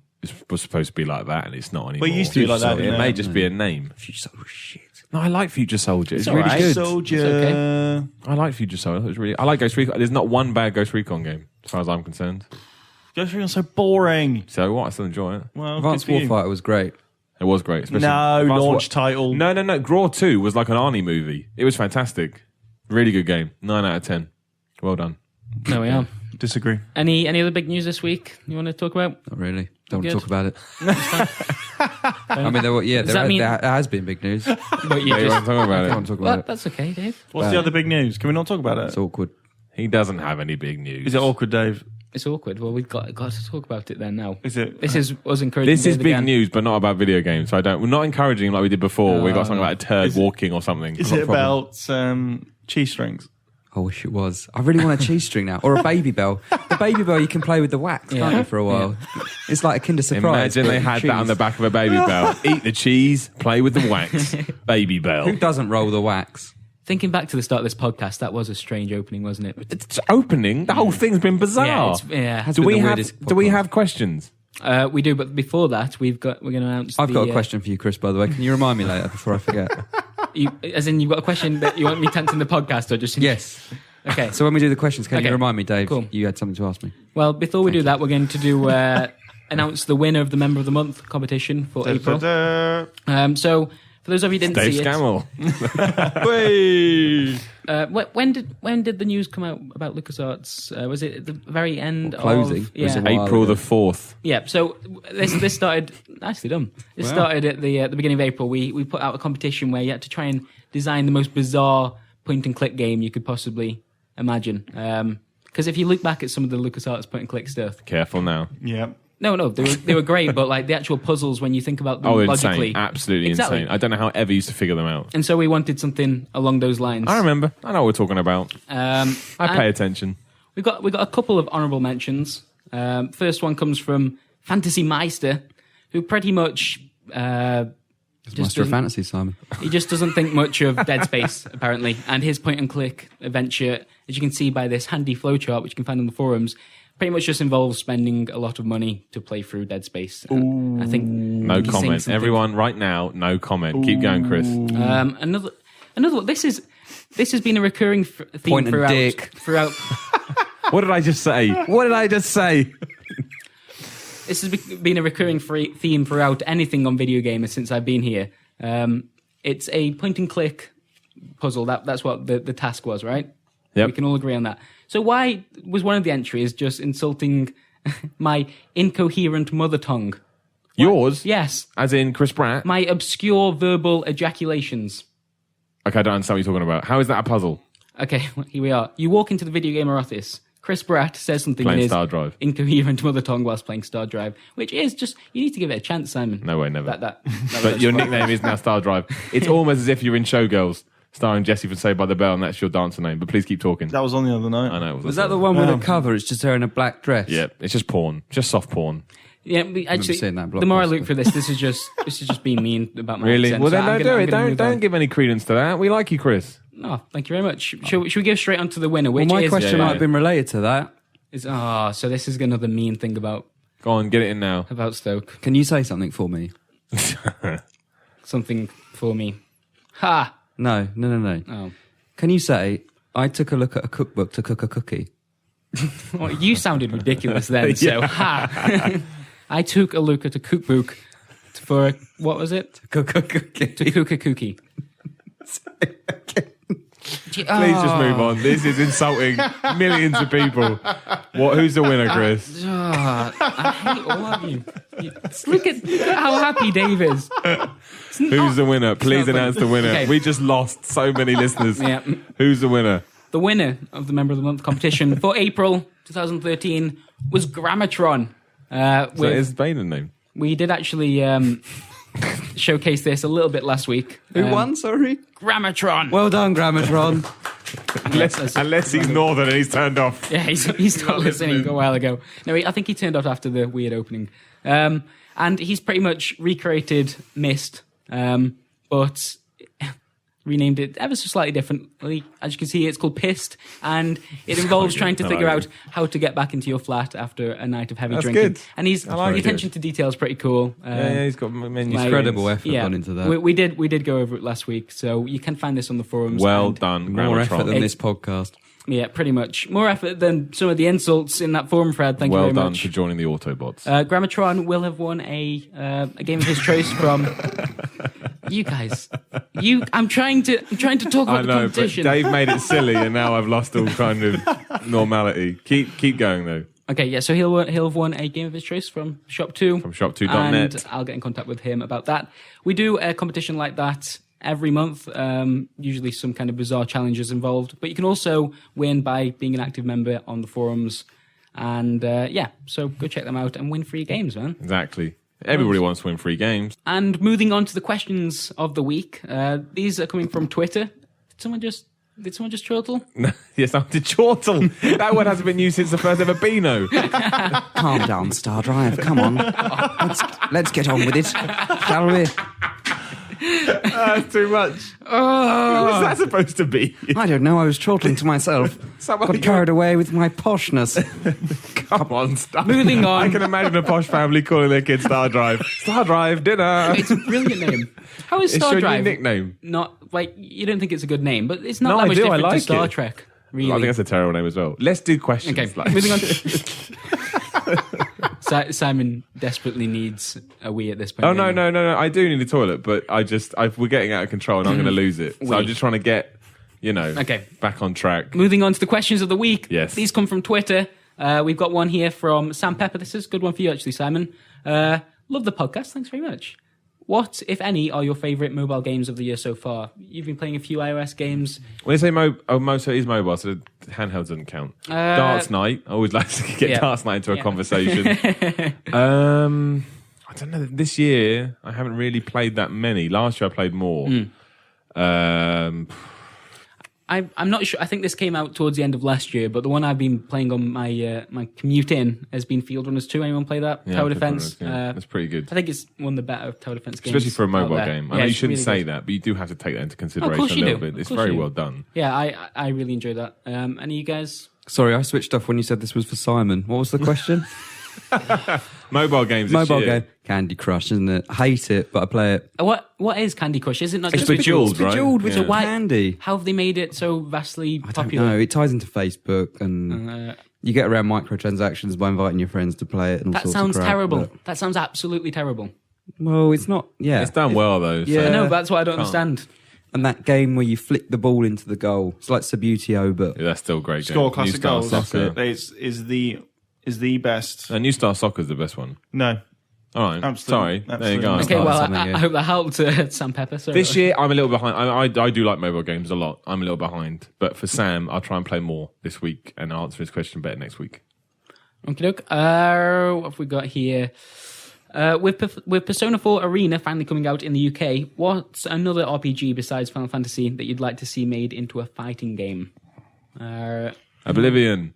was supposed to be like that, and it's not anymore. But it used to be like that, It didn't may it? just be a name. Future Soldier shit. No, I like Future Soldier. It's all really right. good. Soldier. It's okay. I like Future Soldier. It's really. I like Ghost Recon. There's not one bad Ghost Recon game, as far as I'm concerned. Ghost Recon's so boring. So what? I still enjoy it. Well, Advanced good for you. Warfighter was great. It was great. Especially No, Advanced launch title. No. Graw 2 was like an Arnie movie. It was fantastic. Really good game. 9 out of 10. Well done. There we are. Disagree. Any other big news this week you want to talk about? Not really. Don't want to Good. talk about it. I mean, there has been big news. I But you You just, want to talk about don't want it? to talk well, about it. that's okay, Dave. What's the other big news? Can we not talk about it? It's awkward. He doesn't have any big news. Is it awkward, Dave? It's awkward. Well, we've got to talk about it then now. Is it? This is us encouraging. This is Dave big again. news, but not about video games. So we're not encouraging him like we did before. We got something about a turd walking or something. Is Not it a problem. about cheese strings? I wish it was. I really want a cheese string now. Or a baby bell. The baby bell you can play with the wax, can't you, for a while? It's like a Kinder Surprise. Imagine they but had cheese. that on the back of a baby bell. Eat the cheese, play with the wax. Baby bell. Who doesn't roll the wax? Thinking back to the start of this podcast, that was a strange opening, wasn't it? It's opening. The whole thing's been bizarre. Yeah. Do we have questions? We do, but before that, we're going to announce. I've got a question for you, Chris. By the way, can you remind me later before I forget? As in, you've got a question that you want me to answer in the podcast, or just Yes. Okay. So when we do the questions, can you remind me, Dave? Cool. You had something to ask me. Well, before we do that, we're going to do announce the winner of the Member of the Month competition for April. So, for those of you who didn't Dave see Scammell. when did the news come out about LucasArts? Was it at the very end Closing? of... Yeah. April the 4th. Yeah, so this started... Nicely done. This started at the beginning of April. We put out a competition where you had to try and design the most bizarre point-and-click game you could possibly imagine. Because if you look back at some of the LucasArts point-and-click stuff... Careful now. Yeah. No, they were great, but like the actual puzzles, when you think about them logically... insane. Absolutely insane. I don't know how I ever used to figure them out. And so we wanted something along those lines. I remember. I know what we're talking about. I pay attention. We got a couple of honourable mentions. First one comes from Fantasy Meister, who pretty much... Master of Fantasy, Simon. He just doesn't think much of Dead Space, apparently. And his point-and-click adventure, as you can see by this handy flowchart, which you can find on the forums, pretty much just involves spending a lot of money to play through Dead Space. I think no comment. Everyone, right now, no comment. Keep going, Chris. Another one. This has been a recurring theme throughout. What did I just say? What did I just say? This has been a recurring theme throughout anything on VideoGamer since I've been here. It's a point-and-click puzzle. That's what the task was, right? Yep. We can all agree on that. So why was one of the entries just insulting my incoherent mother tongue? Yours? Yes. As in Chris Pratt? My obscure verbal ejaculations. Okay, I don't understand what you're talking about. How is that a puzzle? Okay, here we are. You walk into the VideoGamer office. Chris Pratt says something Playing in his Star Drive. incoherent mother tongue whilst playing Star Drive, which is just, you need to give it a chance, Simon. No way, never. But your nickname is now Star Drive. It's almost as if you're in Showgirls, starring Jessie from Saved by the Bell, and that's your dancer name. But please keep talking. That was on the other night. I know. Was that the one with the cover? It's just her in a black dress. Yeah, it's just porn. Just soft porn. Yeah, actually, the more I look for this is just being mean about my Really? accent. Well, So then don't do it. Don't give any credence to that. We like you, Chris. No, thank you very much. Should we go straight on to the winner? Which Well, my is, question might have been related to that. So this is another mean thing about Go on, get it in now. Stoke. Can you say something for me? Something for me. Ha! No. Oh. Can you say, I took a look at a cookbook to cook a cookie? Well, you sounded ridiculous then, so ha! I took a look at a cookbook for, what was it? To cook a cookie. To cook a cookie. Please just move on. This is insulting millions of people. Who's the winner, Chris? I hate all of you. Look at how happy Dave is. Who's the winner? Please announce the winner. Okay. We just lost so many listeners. Yeah. Who's the winner? The winner of the Member of the Month competition for April 2013 was Grammatron. So that is his maiden name. We did actually showcase this a little bit last week. Who won, sorry? Grammatron. Well done, Grammatron. Unless he's northern and he's turned off. Yeah, he stopped listening a while ago. No, I think he turned off after the weird opening. And he's pretty much recreated Myst, but renamed it ever so slightly differently. As you can see, it's called Pissed, and it involves trying to figure out how to get back into your flat after a night of heavy drinking. Good. And the attention to detail is pretty cool. Yeah, he's got menus. Incredible effort gone into that. We did go over it last week, so you can find this on the forums. Well done, More effort Grammatron. than this podcast. Yeah, pretty much. More effort than some of the insults in that forum thread. Thank you Well very done much. for joining the Autobots. Grammatron will have won a game of his choice from you guys. I'm trying to talk about the competition. But Dave made it silly, and now I've lost all kind of normality. Keep going though. Okay, yeah. So he'll have won a game of his choice from Shop2. From shop2.net. And I'll get in contact with him about that. We do a competition like that every month, usually some kind of bizarre challenges involved. But you can also win by being an active member on the forums. And so go check them out and win free games, man. Exactly. Everybody wants to win free games. And moving on to the questions of the week. These are coming from Twitter. Did someone just chortle? Yes, I did chortle. That word hasn't been used since the first ever Beano. Calm down, Star Drive. Come on. Let's get on with it, shall we? That's too much. What was that supposed to be? I don't know. I was chortling to myself. Got carried away with my poshness. Come on, stop. Moving on. I can imagine a posh family calling their kid Star Drive. Star Drive dinner. It's a brilliant name. How is It's Star your Drive new nickname. not like you don't think it's a good name, but it's not No, that I much do, I different like to Star it. Trek. Really. I think that's a terrible name as well. Let's do questions. Okay, moving on. Simon desperately needs a wee at this point. Oh no! I do need a toilet, but we're getting out of control, and I'm going to lose it. So I'm just trying to get, Okay. back on track. Moving on to the questions of the week. Yes. These come from Twitter. We've got one here from Sam Pepper. This is a good one for you, actually, Simon. Love the podcast. Thanks very much. What, if any, are your favourite mobile games of the year so far? You've been playing a few iOS games. When you say so it is mobile, so the handheld doesn't count. Darts Night. I always like to get Darts Night into a conversation. I don't know. This year, I haven't really played that many. Last year, I played more. I'm not sure. I think this came out towards the end of last year, but the one I've been playing on my my commute in has been Field Runners 2. Anyone play that? Yeah, Tower Field Defense. Runners, yeah. That's pretty good. I think it's one of the better Tower Defense games. Especially for a mobile out there. game. I know you it's shouldn't really say good. that, but you do have to take that into consideration course a you little do. bit. It's Of course very you do. well done. Yeah, I really enjoyed that. Any of you guys? Sorry, I switched off when you said this was for Simon. What was the question? Mobile games this Mobile year. game. Candy Crush, isn't it? I hate it, but I play it. What is Candy Crush? Is it not It's just Bejeweled, right? Bejeweled with Yeah. your candy. How have they made it so vastly I don't popular? know. It ties into Facebook, and you get around microtransactions by inviting your friends to play it. And all That sorts sounds of crap, terrible. but- That sounds absolutely terrible. Well, it's not. Yeah, It's done well, though. Yeah. I know, that's what I don't understand. And that game where you flick the ball into the goal. It's like Subutio, but Yeah, that's still a great. Score game. classic New Star goals. Soccer. Is the best. New Star Soccer is the best one. No. All right. Absolutely. Sorry. There you go. Absolutely. Okay, well, something, I yeah. hope that helped, Sam Pepper. Sorry. This year, I'm a little behind. I do like mobile games a lot. I'm a little behind. But for Sam, I'll try and play more this week and answer his question better next week. Okay, look. What have we got here? With Persona 4 Arena finally coming out in the UK, what's another RPG besides Final Fantasy that you'd like to see made into a fighting game? Oblivion.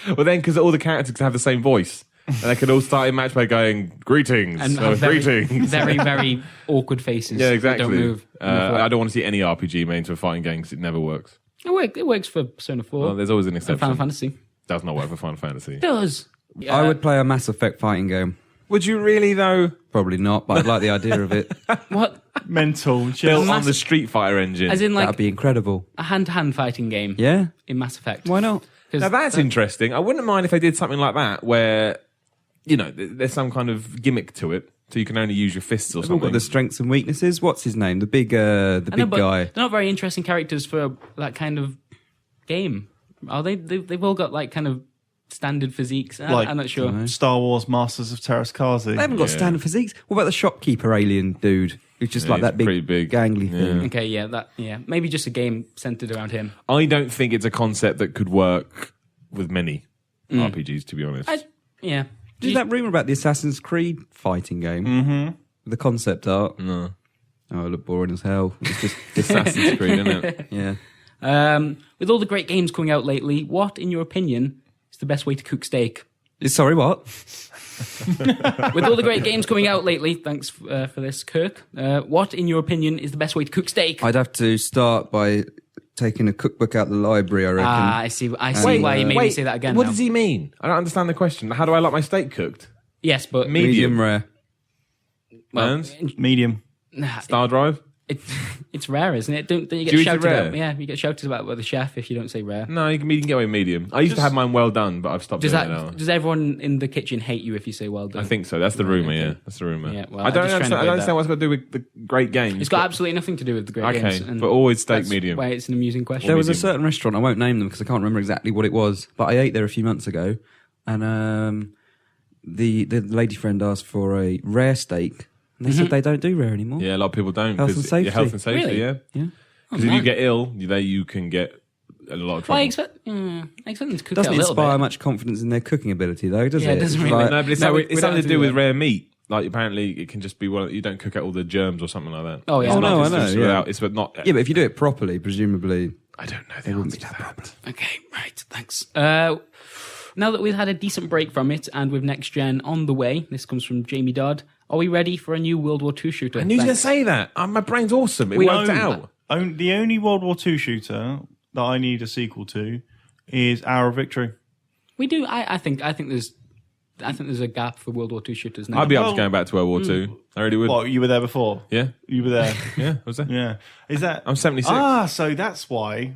Well, then, because all the characters can have the same voice. And they can all start a match by going, greetings. And have very, greetings. very, very awkward faces. Yeah, that exactly. Don't move. I don't want to see any RPG made into a fighting game because it never works. It works for Persona 4. Well, there's always an and exception. Final Fantasy. Does not work for Final Fantasy. It does. I would play a Mass Effect fighting game. Would you really, though? Probably not, but I'd like the idea of it. What? Mental. Built on the Street Fighter engine. As in, like, That'd be incredible. a hand-to-hand fighting game Yeah, in Mass Effect. why not? 'Cause Now that's interesting. I wouldn't mind if they did something like that where, there's some kind of gimmick to it. So you can only use your fists or They've all something. got the strengths and weaknesses. What's his name? The big I know, but guy. They're not very interesting characters for that kind of game, are they? They've all got like kind of standard physiques. Like- I'm not sure. Star Wars Masters of Terras Kazi. They haven't got standard physiques. What about the shopkeeper alien dude? Who's just Yeah, like that he's big, pretty big. gangly thing. Okay, yeah. Maybe just a game centered around him. I don't think it's a concept that could work with many RPGs, to be honest. Yeah. Did that rumor about the Assassin's Creed fighting game? Mm-hmm. The concept art? No. Oh, it looked boring as hell. It's just Assassin's Creed, isn't it? yeah. With all the great games coming out lately, what, in your opinion, is the best way to cook steak? Sorry, what? With all the great games coming out lately, thanks for this, Kirk. What, in your opinion, is the best way to cook steak? I'd have to start by taking a cookbook out the library, I reckon. I see why you made me say that again. What now. does he mean? I don't understand the question. How do I like my steak cooked? Yes, but Medium rare. well, Burns? Medium. nah, Star Drive? it's rare, isn't it? Don't you get Do you eat it shouted rare? at? Yeah, you get shouted about by the chef if you don't say rare. No, you can get away with medium. I used to have mine well done, but I've stopped Does doing it now. that? Does everyone in the kitchen hate you if you say well done? I think so. That's the rumour, yeah. That's the rumour. Yeah, well, I don't I'm just trying to understand, I don't avoid understand that. what's got to do with the great games. It's got but- absolutely nothing to do with the great Okay, games. and but always steak that's medium. Why it's an amusing question. There was a medium. certain restaurant, I won't name them because I can't remember exactly what it was, but I ate there a few months ago, and the lady friend asked for a rare steak, and they said they don't do rare anymore. Yeah, a lot of people don't. Health and 'cause- safety. yeah, health and safety, Really? yeah. Yeah. Because if you get ill, you can get a lot of trouble. Well, I expect them to cook Doesn't it a little inspire bit. much confidence in their cooking ability, though, does Yeah, it? it doesn't It's really. like- No, but it's No, we something don't to do do with that. rare meat. Like apparently, it can just be you don't cook out all the germs or something like that. Oh, yeah. It's Oh, not no, just- I know, it's yeah. without- It's not. yeah, but if you do it properly, presumably. I don't know the answer to that. Okay, right, thanks. Now that we've had a decent break from it, and with next gen on the way, this comes from Jamie Dodd. Are we ready for a new World War II shooter? I knew you were going to say that. My brain's awesome. It worked out. The only World War II shooter that I need a sequel to is Hour of Victory. We do. I think there's a gap for World War II shooters now. I'd be up to going back to World War II. I really would. What, you were there before? Yeah. You were there? Yeah, was there? Yeah. Is that... I'm 76. So that's why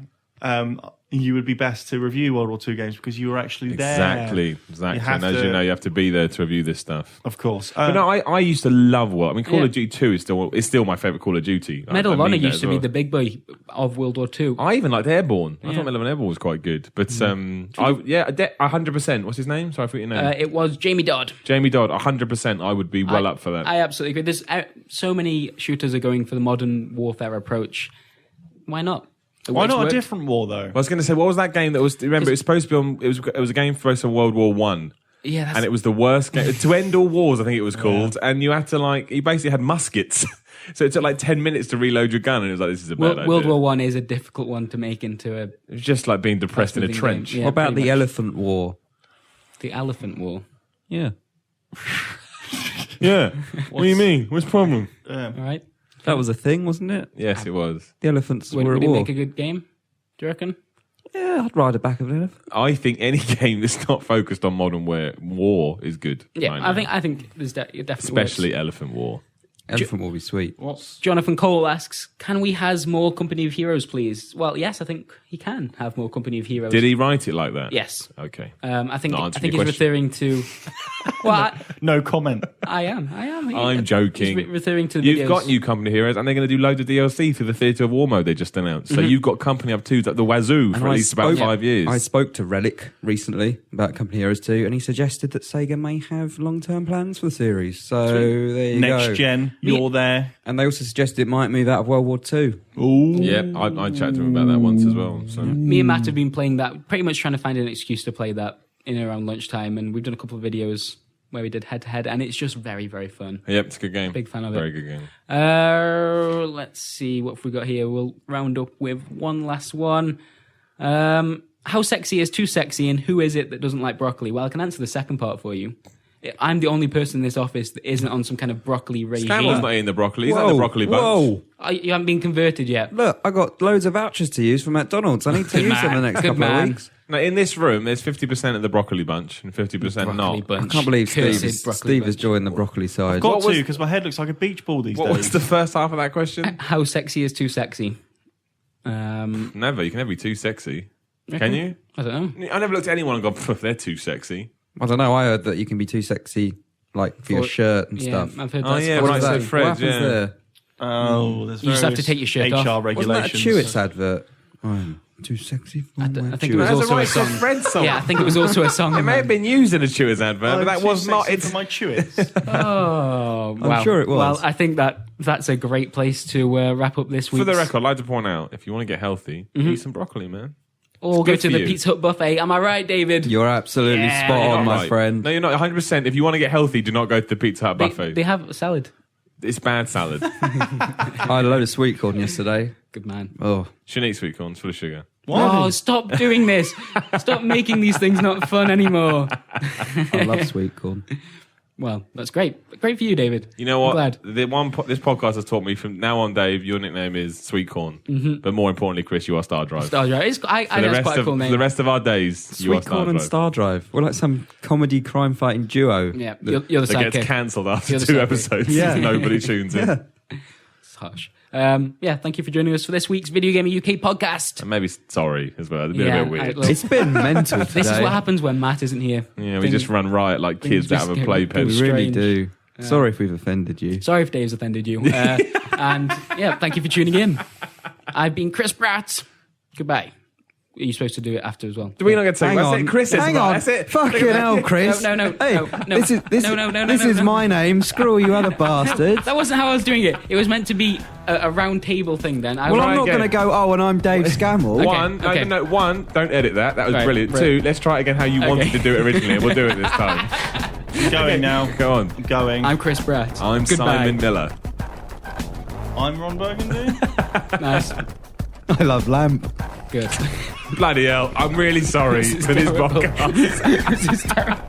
you would be best to review World War II games, because you were actually there. Exactly. And as you know, you have to be there to review this stuff. Of course. But no, I used to love Call of Duty 2 is still my favourite Call of Duty. Medal of Honor used to be the big boy of World War II. I even liked Airborne. I thought Medal of Honor Airborne was quite good. But 100%. What's his name? Sorry, I forgot your name. It was Jamie Dodd. 100%. I would be well up for that. I absolutely agree. There's so many shooters are going for the modern warfare approach. Why not? Why not a different war, though? I was going to say, what was that game that was... Remember, it was supposed to be on... It was a game based on World War One. Yeah, and it was the worst game. To End All Wars, I think it was called. And you had to, you basically had muskets. So it took 10 minutes to reload your gun, and it was like, this is a bad idea. World War One is a difficult one to make into a... It was just like being depressed in a trench. What about the Elephant War? The Elephant War? Yeah. Yeah. What do you mean? What's the problem? All right. That was a thing, wasn't it? Yes, it was. The elephants were at Would it war. make a good game? Do you reckon? Yeah, I'd ride the back of an elephant. I think any game that's not focused on modern war is good. Yeah, right I think there's definitely especially works. Elephant War. Elephant will be sweet. Jonathan Cole asks, can we have more Company of Heroes, please? Well, yes, I think he can have more Company of Heroes. Did he write it like that? Yes. Okay. I think he's question. referring to... Well, no comment. I am. I'm joking. He's referring to You've got new Company Heroes, and they're going to do loads of DLC through the Theatre of War mode they just announced. So you've got Company up to the wazoo for at least about 5 years. I spoke to Relic recently about Company Heroes 2, and he suggested that Sega may have long-term plans for the series. So there you go. Next gen, you're there. And they also suggested it might move out of World War II. Ooh. Yeah, I chatted to him about that once as well. So. Me and Matt have been playing that, pretty much trying to find an excuse to play that in around lunchtime, and we've done a couple of videos where we did head-to-head, and it's just very, very fun. Yep, it's a good game. Big fan of it. Very good game. Let's see, what have we got here? We'll round up with one last one. How sexy is too sexy, and who is it that doesn't like broccoli? Well, I can answer the second part for you. I'm the only person in this office that isn't on some kind of broccoli regime. Scanlon's not eating the broccoli. He's not the broccoli bunch. Whoa. You haven't been converted yet. Look, I got loads of vouchers to use for McDonald's. I need to use them in the next couple of weeks. Now, in this room, there's 50% of the broccoli bunch and 50% not. Bunch. I can't believe Steve Cursed has joined the broccoli side. Got to, because my head looks like a beach ball these days. What was the first half of that question? How sexy is too sexy? Never. You can never be too sexy. Can you? I don't know. I never looked at anyone and gone, they're too sexy. I don't know. I heard that you can be too sexy, for your shirt and stuff. I've heard that. Oh, yeah, What right, is so that? Fred, What happens there? Oh, there's You just have to take your shirt HR off. regulations. Wasn't that a Chewits advert? I'm too sexy for I my think it was Chewits. also a That's song. Fred song. Yeah, I think it was also a song. It may have been used in a Chewers advert, but that was not. It's for my Chewits. Oh, wow. I'm sure it was. Well, I think that's a greek place to wrap up this week. For the record, I'd like to point out, if you want to get healthy, eat some broccoli, man. Or go good to for the you. Pizza Hut buffet. Am I right, David? You're absolutely Yeah. spot You're on, not my right. friend. No, you're not 100%. If you want to get healthy, do not go to the Pizza Hut buffet. They have a salad. It's bad salad. I had a load of sweet corn yesterday. Good man. Oh, Shouldn't eat sweet corn. It's full of sugar. Oh, stop doing this. Stop making these things not fun anymore. I love sweet corn. Well, that's great. Great for you, David. You know what? I'm glad. This podcast has taught me from now on, Dave, your nickname is Sweet Corn. But more importantly, Chris, you are Star Drive. Star Drive. I know it's quite a cool For name. the rest of our days, you are Sweet Star corn and Drive. Star Drive. We're like some comedy crime fighting duo. Yeah, you're the That gets sidekick. cancelled after You're the 2 sidekick. episodes. Yeah. Nobody tunes in. Yeah. It's harsh. Thank you for joining us for this week's Video Gamer UK podcast. And maybe sorry as well. It's been Yeah, a bit weird. It's been mental today. This is what happens when Matt isn't here. Yeah, we just run riot like kids things out of a just playpen. get We really strange. do. Sorry if we've offended you. Sorry if Dave's offended you. And yeah, thank you for tuning in. I've been Chris Bratt. Goodbye. Are you supposed to do it after as well? Do we not get to say Hang that's on. it? Chris is Hang right. on. That's it. Fucking hell, Chris. No. Hey, No. this is No. my name. Screw you other bastards. That wasn't how I was doing it. It was meant to be a round table thing then. Well, I'm not again. going to go, oh, and I'm Dave Scammell. Okay. One, don't edit that. That was Right, brilliant. right. 2, let's try it again how you wanted to do it originally, and we'll do it this time. Going now. Go on. Going. I'm Chris Bratt. I'm Goodbye. Simon Miller. I'm Ron Burgundy. Nice. I love lamp. Good. Bloody hell. I'm really sorry for this terrible. podcast. This is terrible.